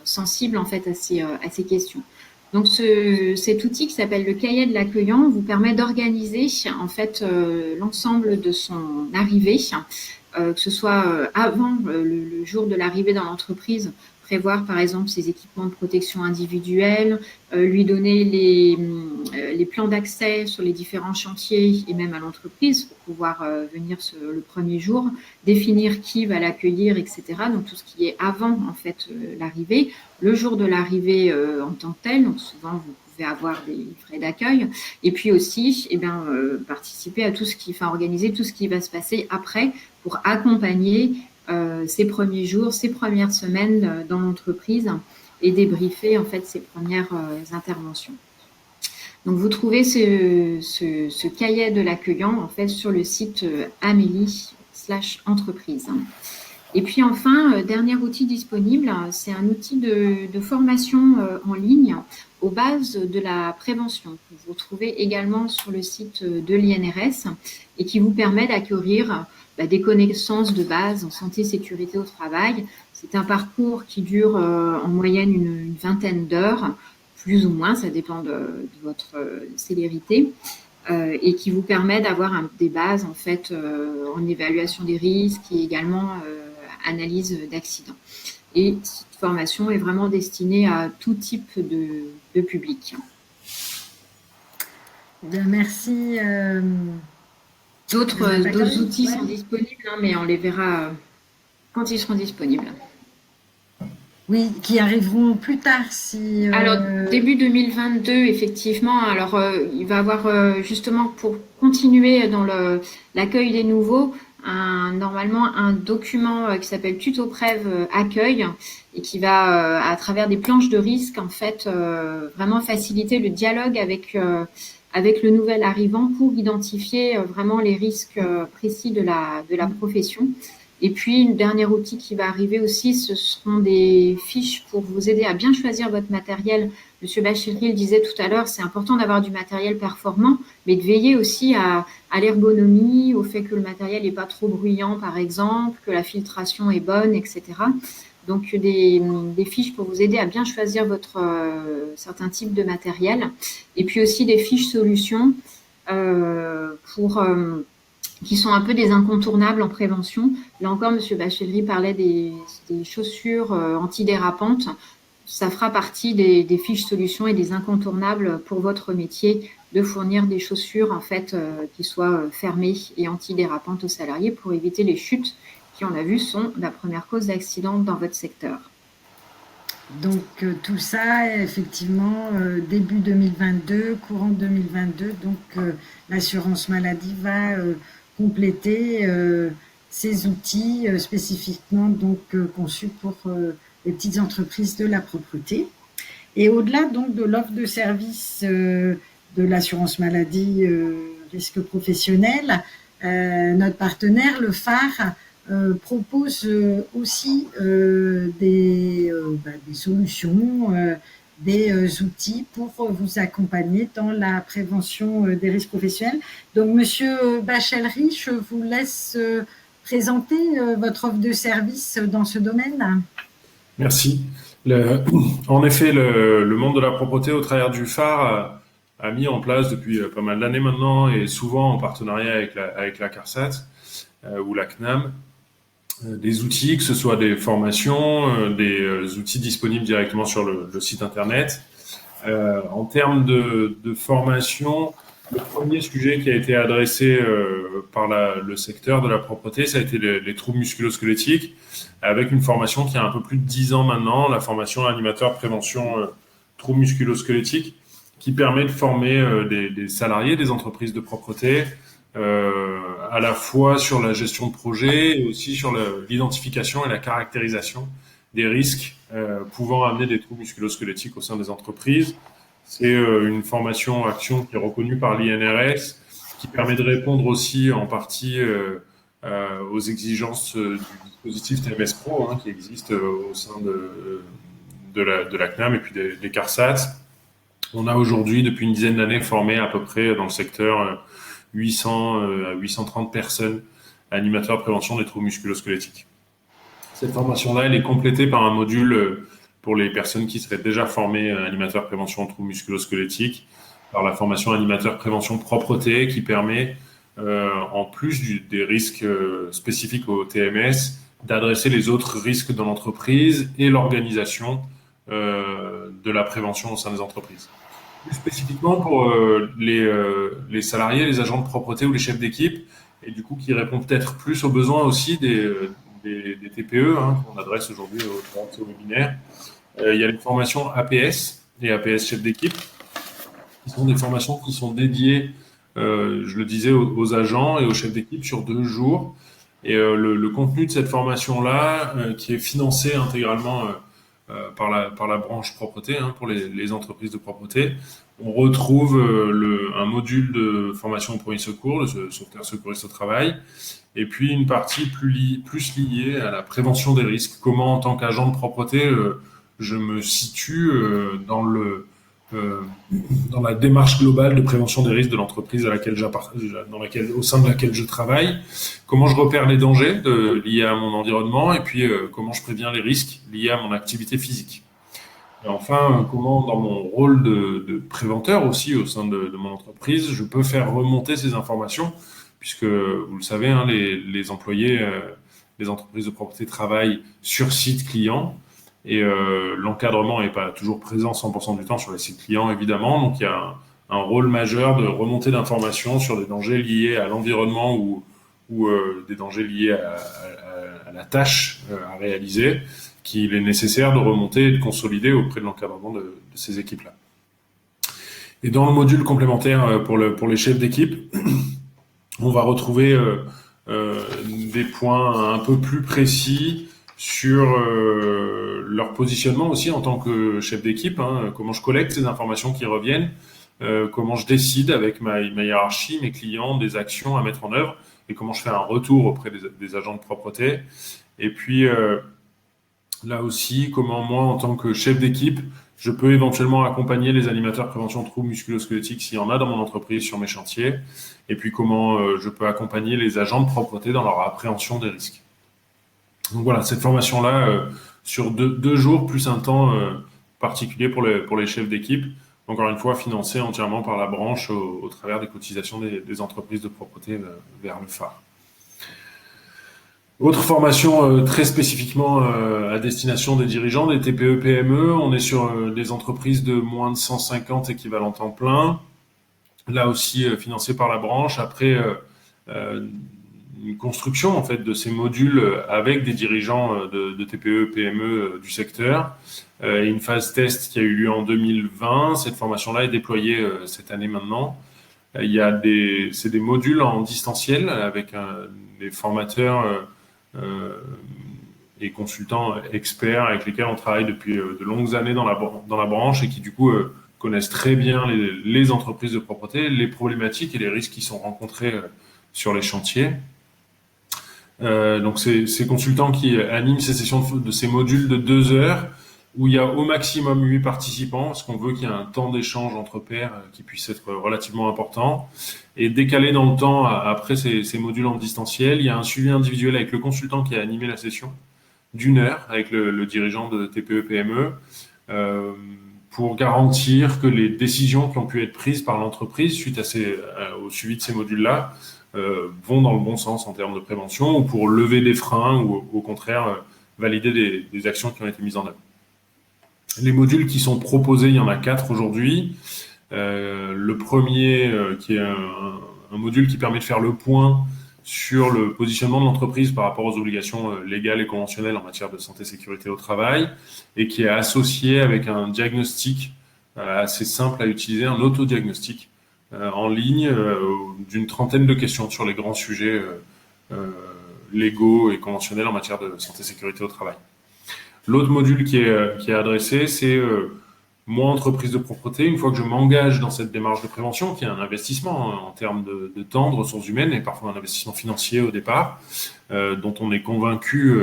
sensible en fait à ces questions. Donc cet outil qui s'appelle le cahier de l'accueillant vous permet d'organiser en fait l'ensemble de son arrivée, que ce soit avant le jour de l'arrivée dans l'entreprise, prévoir par exemple ses équipements de protection individuelle, lui donner les plans d'accès sur les différents chantiers et même à l'entreprise pour pouvoir venir le premier jour, définir qui va l'accueillir, etc. Donc tout ce qui est avant en fait l'arrivée, le jour de l'arrivée en tant que tel, donc souvent vous pouvez avoir des frais d'accueil, et puis aussi participer à organiser tout ce qui va se passer après pour accompagner ces premiers jours, ces premières semaines dans l'entreprise et débriefer en fait ces premières interventions. Donc vous trouvez ce cahier de l'accueillant en fait sur le site Amélie/entreprise. Et puis enfin, dernier outil disponible, c'est un outil de formation en ligne aux bases de la prévention que vous trouvez également sur le site de l'INRS et qui vous permet d'acquérir des connaissances de base en santé et sécurité au travail. C'est un parcours qui dure en moyenne une vingtaine d'heures, plus ou moins, ça dépend de votre célérité, et qui vous permet d'avoir des bases en fait en évaluation des risques et également analyse d'accidents. Et cette formation est vraiment destinée à tout type de public. Bien, merci. D'autres Valérie. outils Ouais. sont disponibles, hein, mais on les verra quand ils seront disponibles. Oui, qui arriveront plus tard si. Alors, début 2022, effectivement. Alors, il va y avoir justement pour continuer dans l'accueil des nouveaux, normalement un document qui s'appelle Tuto Prév accueil et qui va, à travers des planches de risque, en fait, vraiment faciliter le dialogue avec le nouvel arrivant pour identifier vraiment les risques précis de la profession. Et puis, une dernière outil qui va arriver aussi, ce seront des fiches pour vous aider à bien choisir votre matériel. Monsieur Bachelier le disait tout à l'heure, c'est important d'avoir du matériel performant, mais de veiller aussi à l'ergonomie, au fait que le matériel n'est pas trop bruyant, par exemple, que la filtration est bonne, etc. Donc, des fiches pour vous aider à bien choisir votre certain type de matériel. Et puis aussi des fiches solutions qui sont un peu des incontournables en prévention. Là encore, Monsieur Bachelier parlait des chaussures antidérapantes. Ça fera partie des fiches solutions et des incontournables pour votre métier de fournir des chaussures en fait qui soient fermées et antidérapantes aux salariés pour éviter les chutes qui, on l'a vu, sont la première cause d'accident dans votre secteur. Donc tout ça, effectivement, début 2022, courant 2022, donc l'assurance maladie va compléter ces outils spécifiquement donc conçus pour les petites entreprises de la propreté. Et au-delà donc de l'offre de service de l'assurance maladie risque professionnel, notre partenaire, le phare, propose aussi des solutions, des outils pour vous accompagner dans la prévention des risques professionnels. Donc, Monsieur Bachelry, je vous laisse présenter votre offre de service dans ce domaine. Merci. En effet, le monde de la propreté au travers du phare a mis en place depuis pas mal d'années maintenant et souvent en partenariat avec la CARSAT ou la CNAM, des outils, que ce soit des formations, des outils disponibles directement sur le site internet. En termes de formation, le premier sujet qui a été adressé par le secteur de la propreté, ça a été les troubles musculo-squelettiques, avec une formation qui a un peu plus de 10 ans maintenant, la formation animateur prévention troubles musculo-squelettiques, qui permet de former des salariés des entreprises de propreté, à la fois sur la gestion de projet et aussi sur l'identification et la caractérisation des risques pouvant amener des troubles musculo-squelettiques au sein des entreprises. C'est une formation action qui est reconnue par l'INRS, qui permet de répondre aussi en partie aux exigences du dispositif TMS Pro qui existe au sein de la CNAM et puis des CARSAT. On a aujourd'hui, depuis une dizaine d'années, formé à peu près dans le secteur 800 à 830 personnes animateurs de prévention des troubles musculo-squelettiques. Cette formation-là, elle est complétée par un module pour les personnes qui seraient déjà formées animateurs prévention troubles musculo-squelettiques, par la formation animateur prévention propreté qui permet, en plus des risques spécifiques au TMS, d'adresser les autres risques dans l'entreprise et l'organisation de la prévention au sein des entreprises. Plus spécifiquement pour les salariés, les agents de propreté ou les chefs d'équipe, et du coup qui répond peut-être plus aux besoins aussi des TPE qu'on adresse aujourd'hui au travers de ce webinaire. Il y a les formations APS et APS chef d'équipe, qui sont des formations qui sont dédiées, je le disais, aux agents et aux chefs d'équipe sur 2 jours. Et le contenu de cette formation-là, qui est financé intégralement par la branche propreté, pour les entreprises de propreté, on retrouve un module de formation au premier secours, le sauveteur secouriste au travail, et puis une partie plus liée à la prévention des risques. Comment, en tant qu'agent de propreté, je me situe dans la démarche globale de prévention des risques de l'entreprise au sein de laquelle je travaille. Comment je repère les dangers liés à mon environnement et puis comment je préviens les risques liés à mon activité physique. Et enfin, comment, dans mon rôle de préventeur aussi au sein de mon entreprise, je peux faire remonter ces informations, puisque vous le savez, les employés, les entreprises de propreté travaillent sur site client. Et l'encadrement n'est pas toujours présent 100% du temps sur les sites clients, évidemment. Donc, il y a un rôle majeur de remontée d'informations sur des dangers liés à l'environnement ou des dangers liés à la tâche à réaliser, qu'il est nécessaire de remonter et de consolider auprès de l'encadrement de ces équipes-là. Et dans le module complémentaire pour les chefs d'équipe, on va retrouver des points un peu plus précis sur leur positionnement aussi en tant que chef d'équipe, comment je collecte ces informations qui reviennent, comment je décide avec ma hiérarchie, mes clients, des actions à mettre en œuvre, et comment je fais un retour auprès des agents de propreté. Et puis, là aussi, comment moi, en tant que chef d'équipe, je peux éventuellement accompagner les animateurs prévention de troubles musculo-squelettiques s'il y en a dans mon entreprise sur mes chantiers, et puis comment je peux accompagner les agents de propreté dans leur appréhension des risques. Donc voilà, cette formation-là, sur deux jours, plus un temps particulier pour les chefs d'équipe, encore une fois financée entièrement par la branche au travers des cotisations des entreprises de propreté vers le phare. Autre formation très spécifiquement à destination des dirigeants, des TPE-PME. On est sur des entreprises de moins de 150 équivalents temps plein. Là aussi financé par la branche. Après une construction en fait de ces modules avec des dirigeants de TPE-PME du secteur. Une phase test qui a eu lieu en 2020. Cette formation-là est déployée cette année maintenant. C'est des modules en distanciel avec des formateurs et consultants experts avec lesquels on travaille depuis de longues années dans la branche et qui du coup connaissent très bien les entreprises de propreté, les problématiques et les risques qui sont rencontrés sur les chantiers. Donc ces consultants qui animent ces sessions de ces modules de 2 heures où il y a au maximum 8 participants, parce qu'on veut qu'il y ait un temps d'échange entre pairs qui puisse être relativement important. Et décalé dans le temps, après ces modules en distanciel, il y a un suivi individuel avec le consultant qui a animé la session d'1 heure avec le dirigeant de TPE-PME pour garantir que les décisions qui ont pu être prises par l'entreprise suite au suivi de ces modules-là vont dans le bon sens en termes de prévention ou pour lever des freins ou au contraire valider des actions qui ont été mises en œuvre. Les modules qui sont proposés, il y en a 4 aujourd'hui. Le premier, qui est un module qui permet de faire le point sur le positionnement de l'entreprise par rapport aux obligations légales et conventionnelles en matière de santé et sécurité au travail, et qui est associé avec un diagnostic assez simple à utiliser, un autodiagnostic en ligne d'une trentaine de questions sur les grands sujets légaux et conventionnels en matière de santé et sécurité au travail. L'autre module qui est adressé, c'est moi, entreprise de propreté, une fois que je m'engage dans cette démarche de prévention, qui est un investissement en termes de temps, de ressources humaines et parfois un investissement financier au départ, dont on est convaincu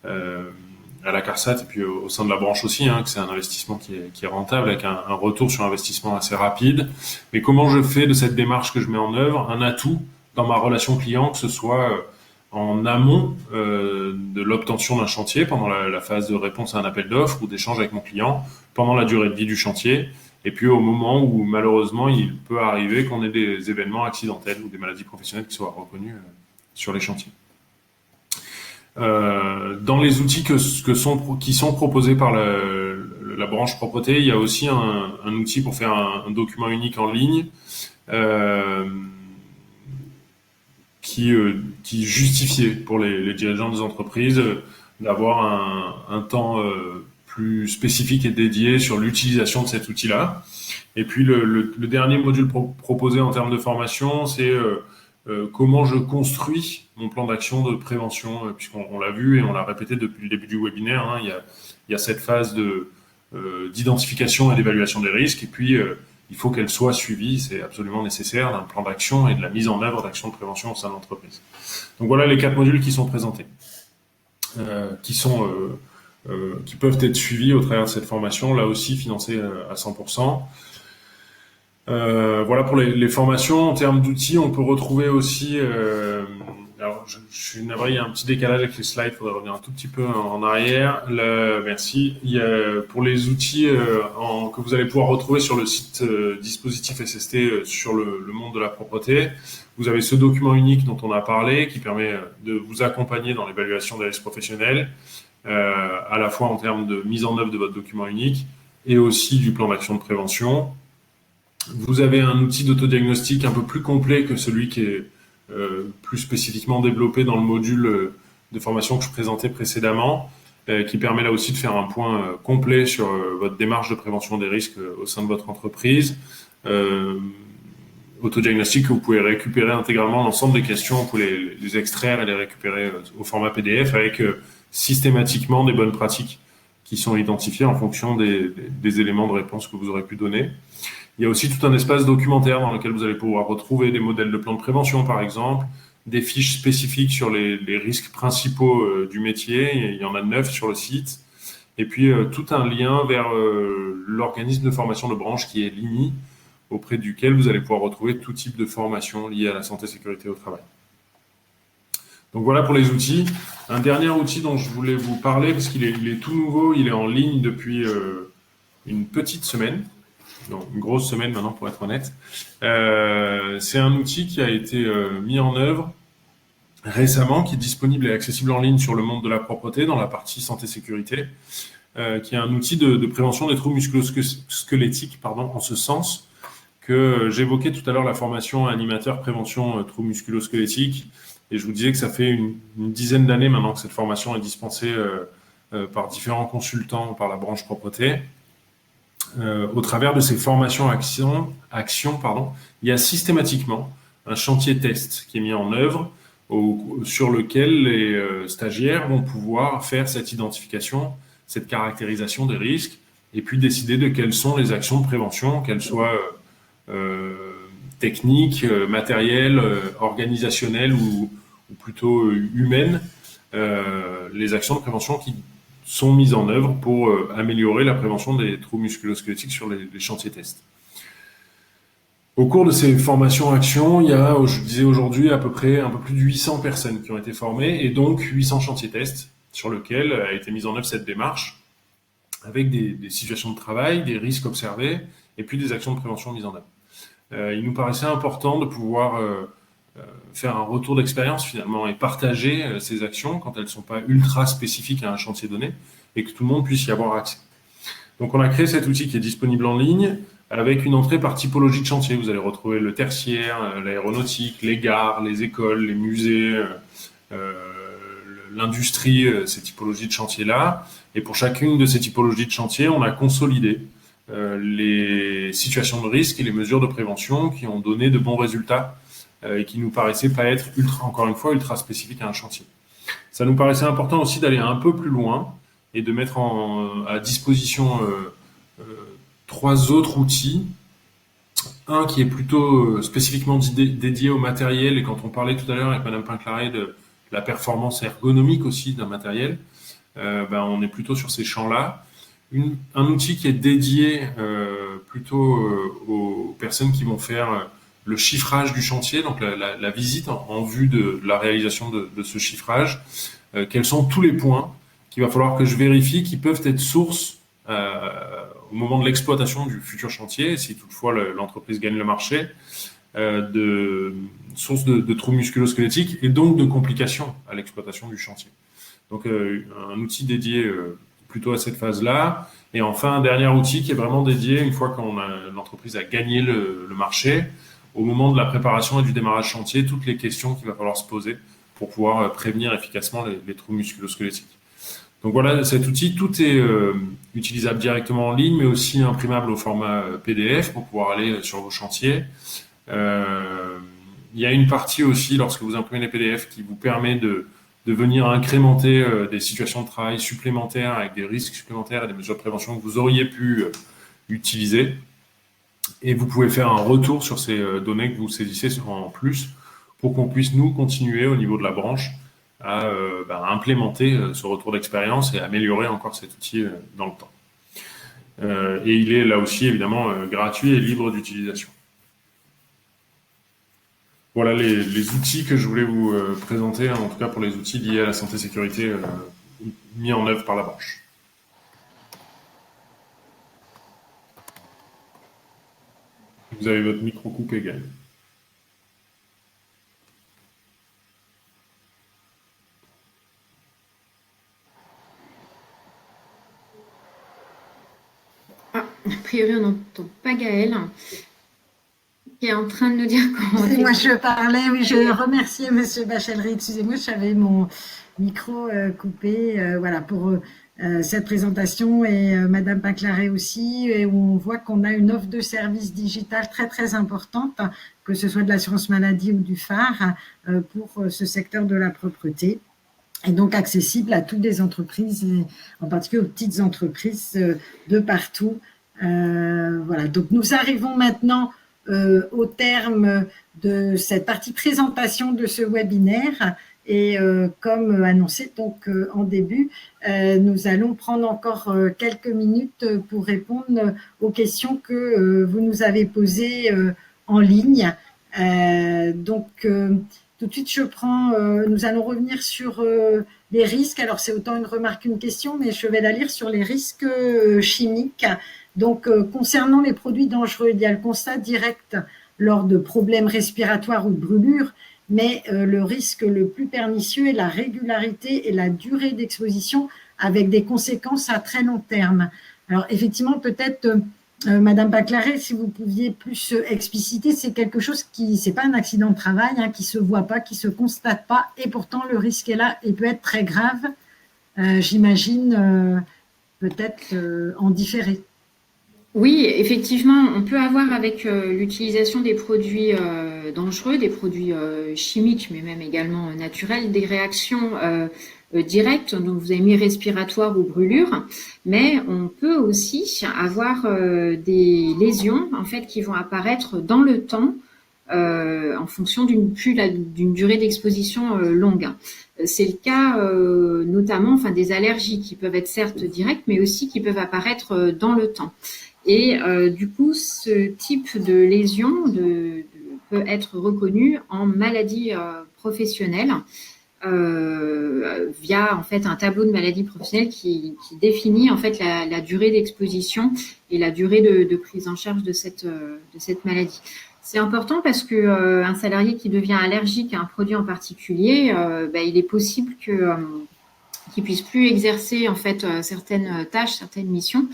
à la CARSAT et puis au sein de la branche aussi, que c'est un investissement qui est rentable avec un retour sur investissement assez rapide. Mais comment je fais de cette démarche que je mets en œuvre un atout dans ma relation client, que ce soit en amont de l'obtention d'un chantier, pendant la phase de réponse à un appel d'offres ou d'échange avec mon client, pendant la durée de vie du chantier, et puis au moment où malheureusement il peut arriver qu'on ait des événements accidentels ou des maladies professionnelles qui soient reconnues sur les chantiers. Dans les outils qui sont proposés par la branche propreté, il y a aussi un outil pour faire un document unique en ligne qui justifiait pour les dirigeants des entreprises d'avoir un temps plus spécifique et dédié sur l'utilisation de cet outil-là. Et puis le dernier module proposé en termes de formation, c'est comment je construis mon plan d'action de prévention, puisqu'on l'a vu et on l'a répété depuis le début du webinaire, il y a cette phase d'identification et d'évaluation des risques, et puis il faut qu'elle soit suivie, c'est absolument nécessaire, d'un plan d'action et de la mise en œuvre d'actions de prévention au sein de l'entreprise. Donc voilà les 4 modules qui sont présentés, qui peuvent être suivis au travers de cette formation, là aussi financée à 100%. Voilà pour les formations. En termes d'outils, on peut retrouver aussi... alors, je suis navré, il y a un petit décalage avec les slides, il faudrait revenir un tout petit peu en arrière. Merci. Il y a, pour les outils que vous allez pouvoir retrouver sur le site dispositif SST sur le monde de la propreté, vous avez ce document unique dont on a parlé, qui permet de vous accompagner dans l'évaluation des risques professionnels, à la fois en termes de mise en œuvre de votre document unique et aussi du plan d'action de prévention. Vous avez un outil d'autodiagnostic un peu plus complet que celui qui est plus spécifiquement développé dans le module de formation que je présentais précédemment, qui permet là aussi de faire un point complet sur votre démarche de prévention des risques au sein de votre entreprise. Autodiagnostic que vous pouvez récupérer intégralement l'ensemble des questions, vous pouvez les extraire et les récupérer au format PDF avec systématiquement des bonnes pratiques qui sont identifiées en fonction des éléments de réponse que vous aurez pu donner. Il y a aussi tout un espace documentaire dans lequel vous allez pouvoir retrouver des modèles de plans de prévention, par exemple, des fiches spécifiques sur les risques principaux du métier. Il y en a 9 sur le site. Et puis, tout un lien vers l'organisme de formation de branche qui est l'INI, auprès duquel vous allez pouvoir retrouver tout type de formation liée à la santé et sécurité au travail. Donc voilà pour les outils. Un dernier outil dont je voulais vous parler, parce qu'il est tout nouveau, il est en ligne depuis une petite semaine. Non, une grosse semaine maintenant pour être honnête. C'est un outil qui a été mis en œuvre récemment, qui est disponible et accessible en ligne sur le monde de la propreté dans la partie santé-sécurité, qui est un outil de prévention des troubles musculo-squelettiques, en ce sens que j'évoquais tout à l'heure la formation animateur prévention troubles musculo-squelettiques, et je vous disais que ça fait une dizaine d'années maintenant que cette formation est dispensée par différents consultants par la branche propreté. Au travers de ces formations actions, il y a systématiquement un chantier test qui est mis en œuvre sur lequel les stagiaires vont pouvoir faire cette identification, cette caractérisation des risques, et puis décider de quelles sont les actions de prévention, qu'elles soient techniques, matérielles, organisationnelles ou plutôt humaines, les actions de prévention qui sont mises en œuvre pour améliorer la prévention des troubles musculo-squelettiques sur les chantiers tests. Au cours de ces formations actions, il y a, je disais aujourd'hui, à peu près un peu plus de 800 personnes qui ont été formées et donc 800 chantiers tests sur lesquels a été mise en œuvre cette démarche avec des situations de travail, des risques observés et puis des actions de prévention mises en œuvre. Il nous paraissait important de pouvoir faire un retour d'expérience finalement et partager ces actions quand elles ne sont pas ultra spécifiques à un chantier donné et que tout le monde puisse y avoir accès. Donc on a créé cet outil qui est disponible en ligne avec une entrée par typologie de chantier. Vous allez retrouver le tertiaire, l'aéronautique, les gares, les écoles, les musées, l'industrie, ces typologies de chantier-là. Et pour chacune de ces typologies de chantier, on a consolidé les situations de risque et les mesures de prévention qui ont donné de bons résultats et qui nous paraissaient pas être encore une fois, ultra spécifiques à un chantier. Ça nous paraissait important aussi d'aller un peu plus loin et de mettre à disposition 3 autres outils. Un qui est plutôt spécifiquement dédié au matériel, et quand on parlait tout à l'heure avec Madame Pinclaret de la performance ergonomique aussi d'un matériel, on est plutôt sur ces champs-là. Un outil qui est dédié plutôt aux personnes qui vont faire le chiffrage du chantier, donc la visite en vue de la réalisation de ce chiffrage. Quels sont tous les points qu'il va falloir que je vérifie qui peuvent être source au moment de l'exploitation du futur chantier, si toutefois l'entreprise gagne le marché, de source de troubles musculo-squelettiques et donc de complications à l'exploitation du chantier. Donc un outil dédié plutôt à cette phase-là. Et enfin, un dernier outil qui est vraiment dédié, une fois qu'on l'entreprise a gagné le marché, au moment de la préparation et du démarrage chantier, toutes les questions qu'il va falloir se poser pour pouvoir prévenir efficacement les troubles musculo-squelettiques. Donc voilà, cet outil, tout est utilisable directement en ligne, mais aussi imprimable au format PDF pour pouvoir aller sur vos chantiers. Il y a une partie aussi, lorsque vous imprimez les PDF, qui vous permet de venir incrémenter des situations de travail supplémentaires avec des risques supplémentaires et des mesures de prévention que vous auriez pu utiliser. Et vous pouvez faire un retour sur ces données que vous saisissez en plus pour qu'on puisse, nous, continuer au niveau de la branche à implémenter ce retour d'expérience et améliorer encore cet outil dans le temps. Et il est là aussi, évidemment, gratuit et libre d'utilisation. Voilà les outils que je voulais vous présenter, en tout cas pour les outils liés à la santé-sécurité mis en œuvre par la branche. Vous avez votre micro coupé, Gaël. A priori, on n'entend pas Gaël. qui est en train de nous dire comment on fait. Moi, je parlais, oui, je remerciais Monsieur Bachellery. Excusez-moi, j'avais mon micro coupé, voilà, pour cette présentation et Madame Pinclaret aussi, et où on voit qu'on a une offre de services digital très très importante, que ce soit de l'assurance maladie ou du phare, pour ce secteur de la propreté. Et donc accessible à toutes les entreprises, et en particulier aux petites entreprises de partout. Voilà. Donc nous arrivons maintenant au terme de cette partie présentation de ce webinaire. Et comme annoncé donc en début, nous allons prendre encore quelques minutes pour répondre aux questions que vous nous avez posées en ligne. Tout de suite, nous allons revenir sur les risques. Alors, c'est autant une remarque qu'une question, mais je vais la lire sur les risques chimiques. Donc, concernant les produits dangereux, il y a le constat direct lors de problèmes respiratoires ou de brûlures, mais le risque le plus pernicieux est la régularité et la durée d'exposition avec des conséquences à très long terme. Alors, effectivement, peut-être... Madame Pinclaret, si vous pouviez plus expliciter, c'est quelque chose c'est pas un accident de travail, hein, qui se voit pas, qui se constate pas, et pourtant le risque est là et peut être très grave. J'imagine peut-être en différé. Oui, effectivement, on peut avoir avec l'utilisation des produits dangereux, des produits chimiques, mais même également naturels, des réactions directes, donc vous avez mis respiratoire ou brûlure, mais on peut aussi avoir des lésions en fait qui vont apparaître dans le temps en fonction d'une durée d'exposition longue. C'est le cas notamment des allergies qui peuvent être certes directes, mais aussi qui peuvent apparaître dans le temps. Et du coup, ce type de lésion peut être reconnu en maladie professionnelle via en fait un tableau de maladie professionnelle qui définit en fait la durée d'exposition et la durée de prise en charge de cette maladie. C'est important parce que un salarié qui devient allergique à un produit en particulier, il est possible qu'il puisse plus exercer en fait certaines tâches, certaines missions.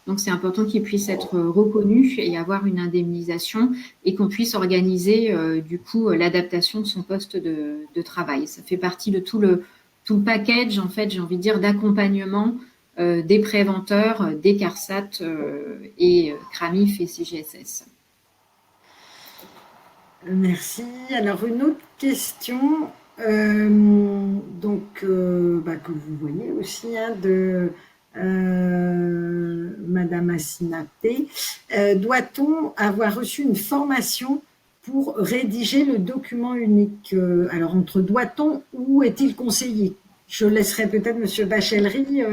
Donc, c'est important qu'il puisse être reconnu et avoir une indemnisation et qu'on puisse organiser, du coup, l'adaptation de son poste de travail. Ça fait partie de tout le package, en fait, j'ai envie de dire, d'accompagnement des préventeurs, des CARSAT et CRAMIF et CGSS. Merci. Alors, une autre question, que vous voyez aussi, hein, de... Madame Assinaté, doit-on avoir reçu une formation pour rédiger le document unique? Alors, entre doit-on ou est-il conseillé? Je laisserai peut-être Monsieur Bachellery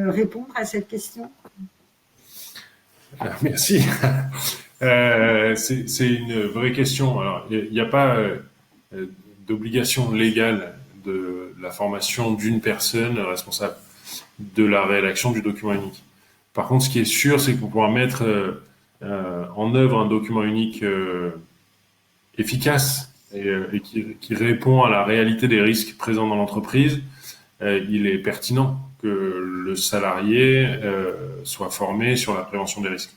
répondre à cette question. Merci. C'est une vraie question. Alors, il n'y a pas d'obligation légale de la formation d'une personne responsable de la rédaction du document unique. Par contre, ce qui est sûr, c'est que pour pouvoir mettre en œuvre un document unique efficace et qui répond à la réalité des risques présents dans l'entreprise, il est pertinent que le salarié soit formé sur la prévention des risques.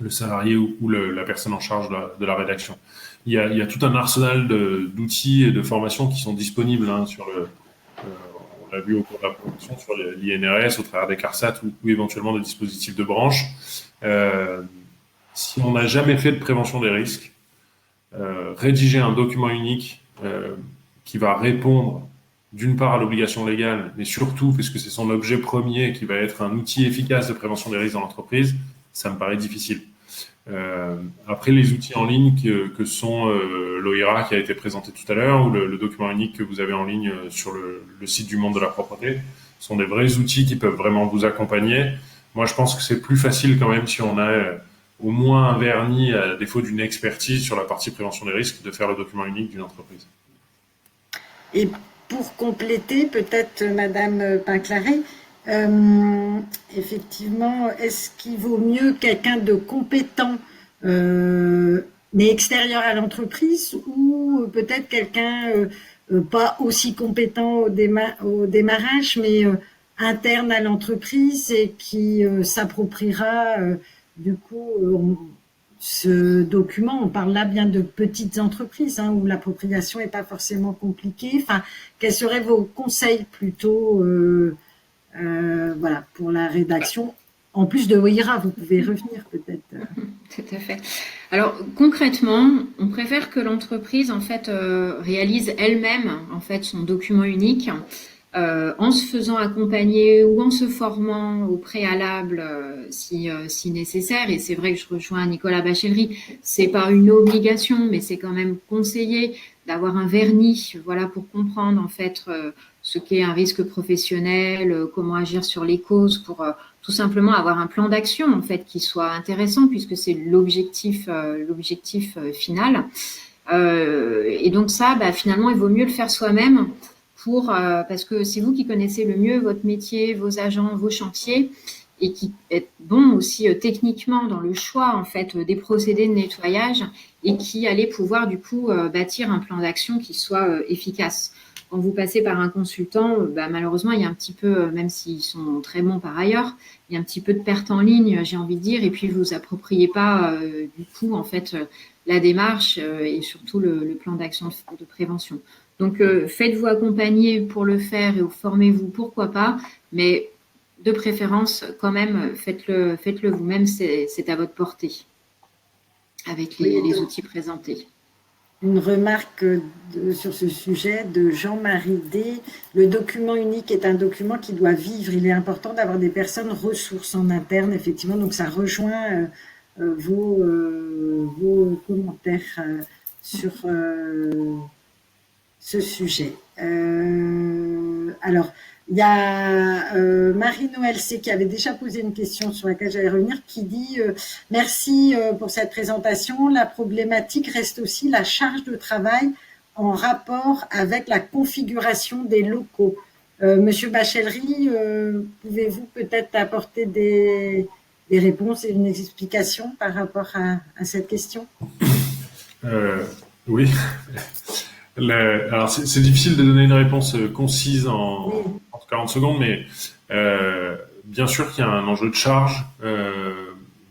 Le salarié ou la personne en charge de la rédaction. Il y a tout un arsenal d'outils et de formations qui sont disponibles sur le... on l'a vu au cours de la promotion sur l'INRS, au travers des CARSAT ou éventuellement des dispositifs de branche. Si on n'a jamais fait de prévention des risques, rédiger un document unique qui va répondre d'une part à l'obligation légale, mais surtout, puisque c'est son objet premier, qui va être un outil efficace de prévention des risques dans l'entreprise, ça me paraît difficile. Après, les outils en ligne que sont l'OIRA qui a été présenté tout à l'heure, ou le document unique que vous avez en ligne sur le site du Monde de la Propreté, sont des vrais outils qui peuvent vraiment vous accompagner. Moi, je pense que c'est plus facile quand même si on a au moins un vernis, à défaut d'une expertise sur la partie prévention des risques, de faire le document unique d'une entreprise. Et pour compléter, peut-être, Madame Pinclaret, effectivement, est-ce qu'il vaut mieux quelqu'un de compétent, mais extérieur à l'entreprise, ou peut-être quelqu'un pas aussi compétent au démarrage, mais interne à l'entreprise et qui s'appropriera du coup ce document. On parle là bien de petites entreprises où l'appropriation n'est pas forcément compliquée. Enfin, quels seraient vos conseils plutôt voilà, pour la rédaction? En plus de OIRA, vous pouvez revenir peut-être. Tout à fait. Alors concrètement, on préfère que l'entreprise en fait réalise elle-même en fait son document unique en se faisant accompagner ou en se formant au préalable si nécessaire. Et c'est vrai que je rejoins Nicolas Bachellery, c'est pas une obligation, mais c'est quand même conseillé d'avoir un vernis, voilà, pour comprendre en fait ce qu'est un risque professionnel, comment agir sur les causes, pour tout simplement avoir un plan d'action en fait qui soit intéressant puisque c'est l'objectif final. Et donc ça, finalement, il vaut mieux le faire soi-même parce que c'est vous qui connaissez le mieux votre métier, vos agents, vos chantiers et qui êtes bon aussi techniquement dans le choix en fait des procédés de nettoyage et qui allez pouvoir du coup bâtir un plan d'action qui soit efficace. Quand vous passez par un consultant, malheureusement, il y a un petit peu, même s'ils sont très bons par ailleurs, il y a un petit peu de perte en ligne, j'ai envie de dire, et puis vous vous appropriez pas du coup en fait la démarche et surtout le plan d'action de prévention. Donc faites-vous accompagner pour le faire et formez-vous, pourquoi pas, mais de préférence quand même faites-le vous-même, c'est à votre portée avec les outils présentés. Une remarque sur ce sujet de Jean-Marie D. Le document unique est un document qui doit vivre. Il est important d'avoir des personnes ressources en interne, effectivement. Donc, ça rejoint vos commentaires sur ce sujet. Alors, il y a Marie-Noël C. qui avait déjà posé une question sur laquelle j'allais revenir, qui dit merci pour cette présentation. La problématique reste aussi la charge de travail en rapport avec la configuration des locaux. Monsieur Bachellery, pouvez-vous peut-être apporter des réponses et une explication par rapport à cette question? Oui. Alors c'est difficile de donner une réponse concise en 40 secondes, mais bien sûr qu'il y a un enjeu de charge,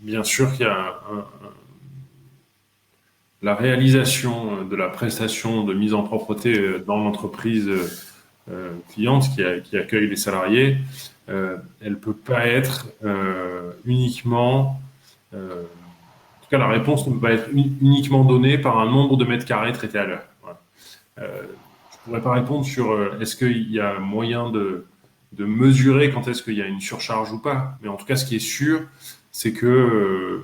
bien sûr qu'il y a la réalisation de la prestation de mise en propreté dans l'entreprise cliente qui accueille les salariés, elle peut pas être uniquement en tout cas la réponse ne peut pas être uniquement donnée par un nombre de mètres carrés traités à l'heure. Je ne pourrais pas répondre sur est-ce qu'il y a moyen de mesurer quand est-ce qu'il y a une surcharge ou pas. Mais en tout cas, ce qui est sûr, c'est que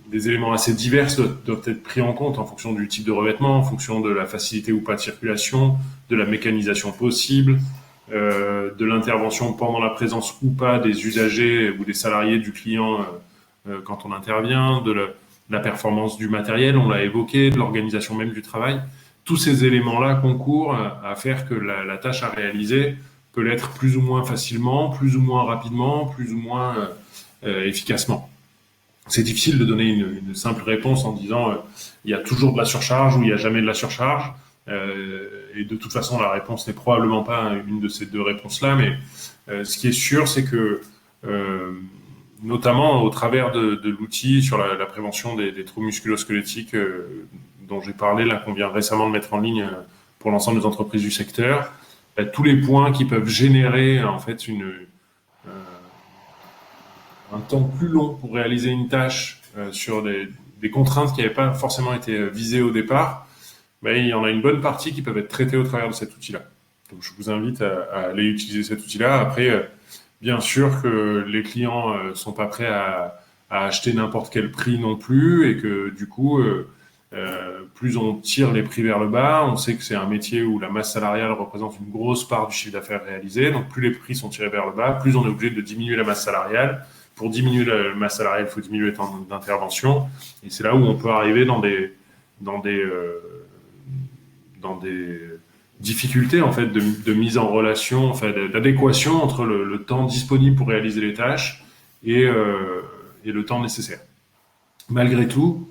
des éléments assez divers doivent être pris en compte en fonction du type de revêtement, en fonction de la facilité ou pas de circulation, de la mécanisation possible, de l'intervention pendant la présence ou pas des usagers ou des salariés du client quand on intervient, de la performance du matériel, on l'a évoqué, de l'organisation même du travail. Tous ces éléments-là concourent à faire que la tâche à réaliser peut l'être plus ou moins facilement, plus ou moins rapidement, plus ou moins efficacement. C'est difficile de donner une simple réponse en disant il y a toujours de la surcharge ou il n'y a jamais de la surcharge. Et de toute façon, la réponse n'est probablement pas une de ces deux réponses-là. Mais ce qui est sûr, c'est que notamment au travers de l'outil sur la prévention des troubles musculo-squelettiques dont j'ai parlé, là, qu'on vient récemment de mettre en ligne pour l'ensemble des entreprises du secteur, tous les points qui peuvent générer en fait un temps plus long pour réaliser une tâche sur des contraintes qui n'avaient pas forcément été visées au départ, il y en a une bonne partie qui peuvent être traitées au travers de cet outil-là. Donc je vous invite à aller utiliser cet outil-là. Après, bien sûr que les clients sont pas prêts à acheter n'importe quel prix non plus et que du coup, plus on tire les prix vers le bas, on sait que c'est un métier où la masse salariale représente une grosse part du chiffre d'affaires réalisé. Donc plus les prix sont tirés vers le bas, plus on est obligé de diminuer la masse salariale. Pour diminuer la masse salariale, il faut diminuer le temps d'intervention. Et c'est là où on peut arriver dans des difficultés en fait de mise en relation, enfin d'adéquation entre le temps disponible pour réaliser les tâches et le temps nécessaire. Malgré tout,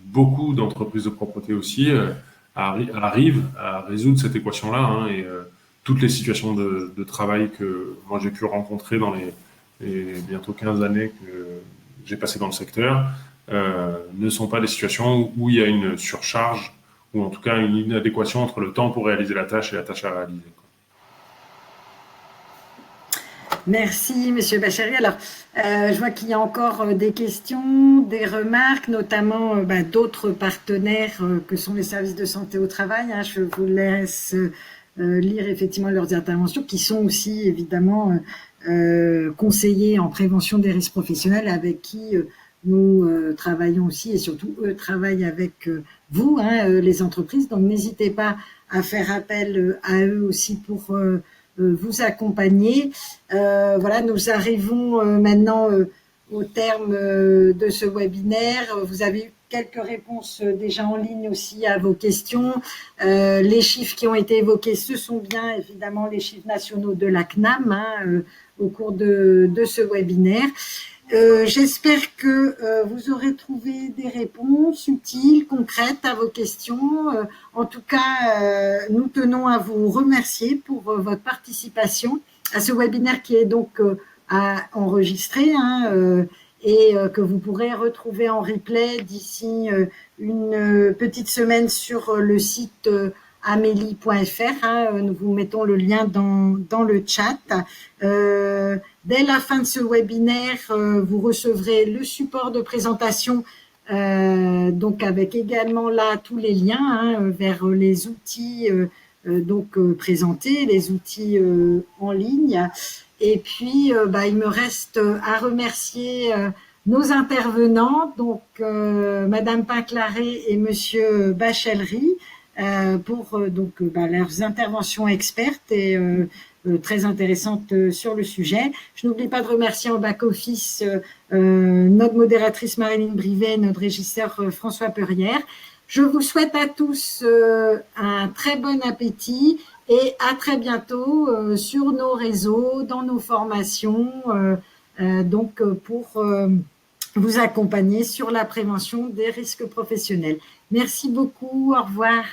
beaucoup d'entreprises de propreté aussi arrivent à résoudre cette équation-là et toutes les situations de travail que moi j'ai pu rencontrer dans les bientôt 15 années que j'ai passé dans le secteur ne sont pas des situations où il y a une surcharge ou en tout cas une inadéquation entre le temps pour réaliser la tâche et la tâche à réaliser. Merci, Monsieur Bachary. Alors, je vois qu'il y a encore des questions, des remarques, notamment d'autres partenaires que sont les services de santé au travail. Hein. Je vous laisse lire effectivement leurs interventions, qui sont aussi évidemment conseillers en prévention des risques professionnels, avec qui nous travaillons aussi, et surtout eux travaillent avec vous, hein, les entreprises. Donc, n'hésitez pas à faire appel à eux aussi pour vous accompagner. Voilà, nous arrivons maintenant au terme de ce webinaire. Vous avez eu quelques réponses déjà en ligne aussi à vos questions. Les chiffres qui ont été évoqués, ce sont bien évidemment les chiffres nationaux de la CNAM hein, au cours de ce webinaire. J'espère que vous aurez trouvé des réponses utiles, concrètes à vos questions. En tout cas, nous tenons à vous remercier pour votre participation à ce webinaire qui est donc enregistré hein, et que vous pourrez retrouver en replay d'ici une petite semaine sur le site amélie.fr. Hein, nous vous mettons le lien dans le chat. Dès la fin de ce webinaire, vous recevrez le support de présentation, donc avec également là tous les liens hein, vers les outils présentés, les outils en ligne. Et puis, il me reste à remercier nos intervenants, donc Madame Pinclaré et Monsieur Bachelry, pour leurs interventions expertes et très intéressantes sur le sujet. Je n'oublie pas de remercier en back-office notre modératrice Marilyn Brivet, notre régisseur François Peurière. Je vous souhaite à tous un très bon appétit et à très bientôt sur nos réseaux, dans nos formations, pour vous accompagner sur la prévention des risques professionnels. Merci beaucoup, au revoir.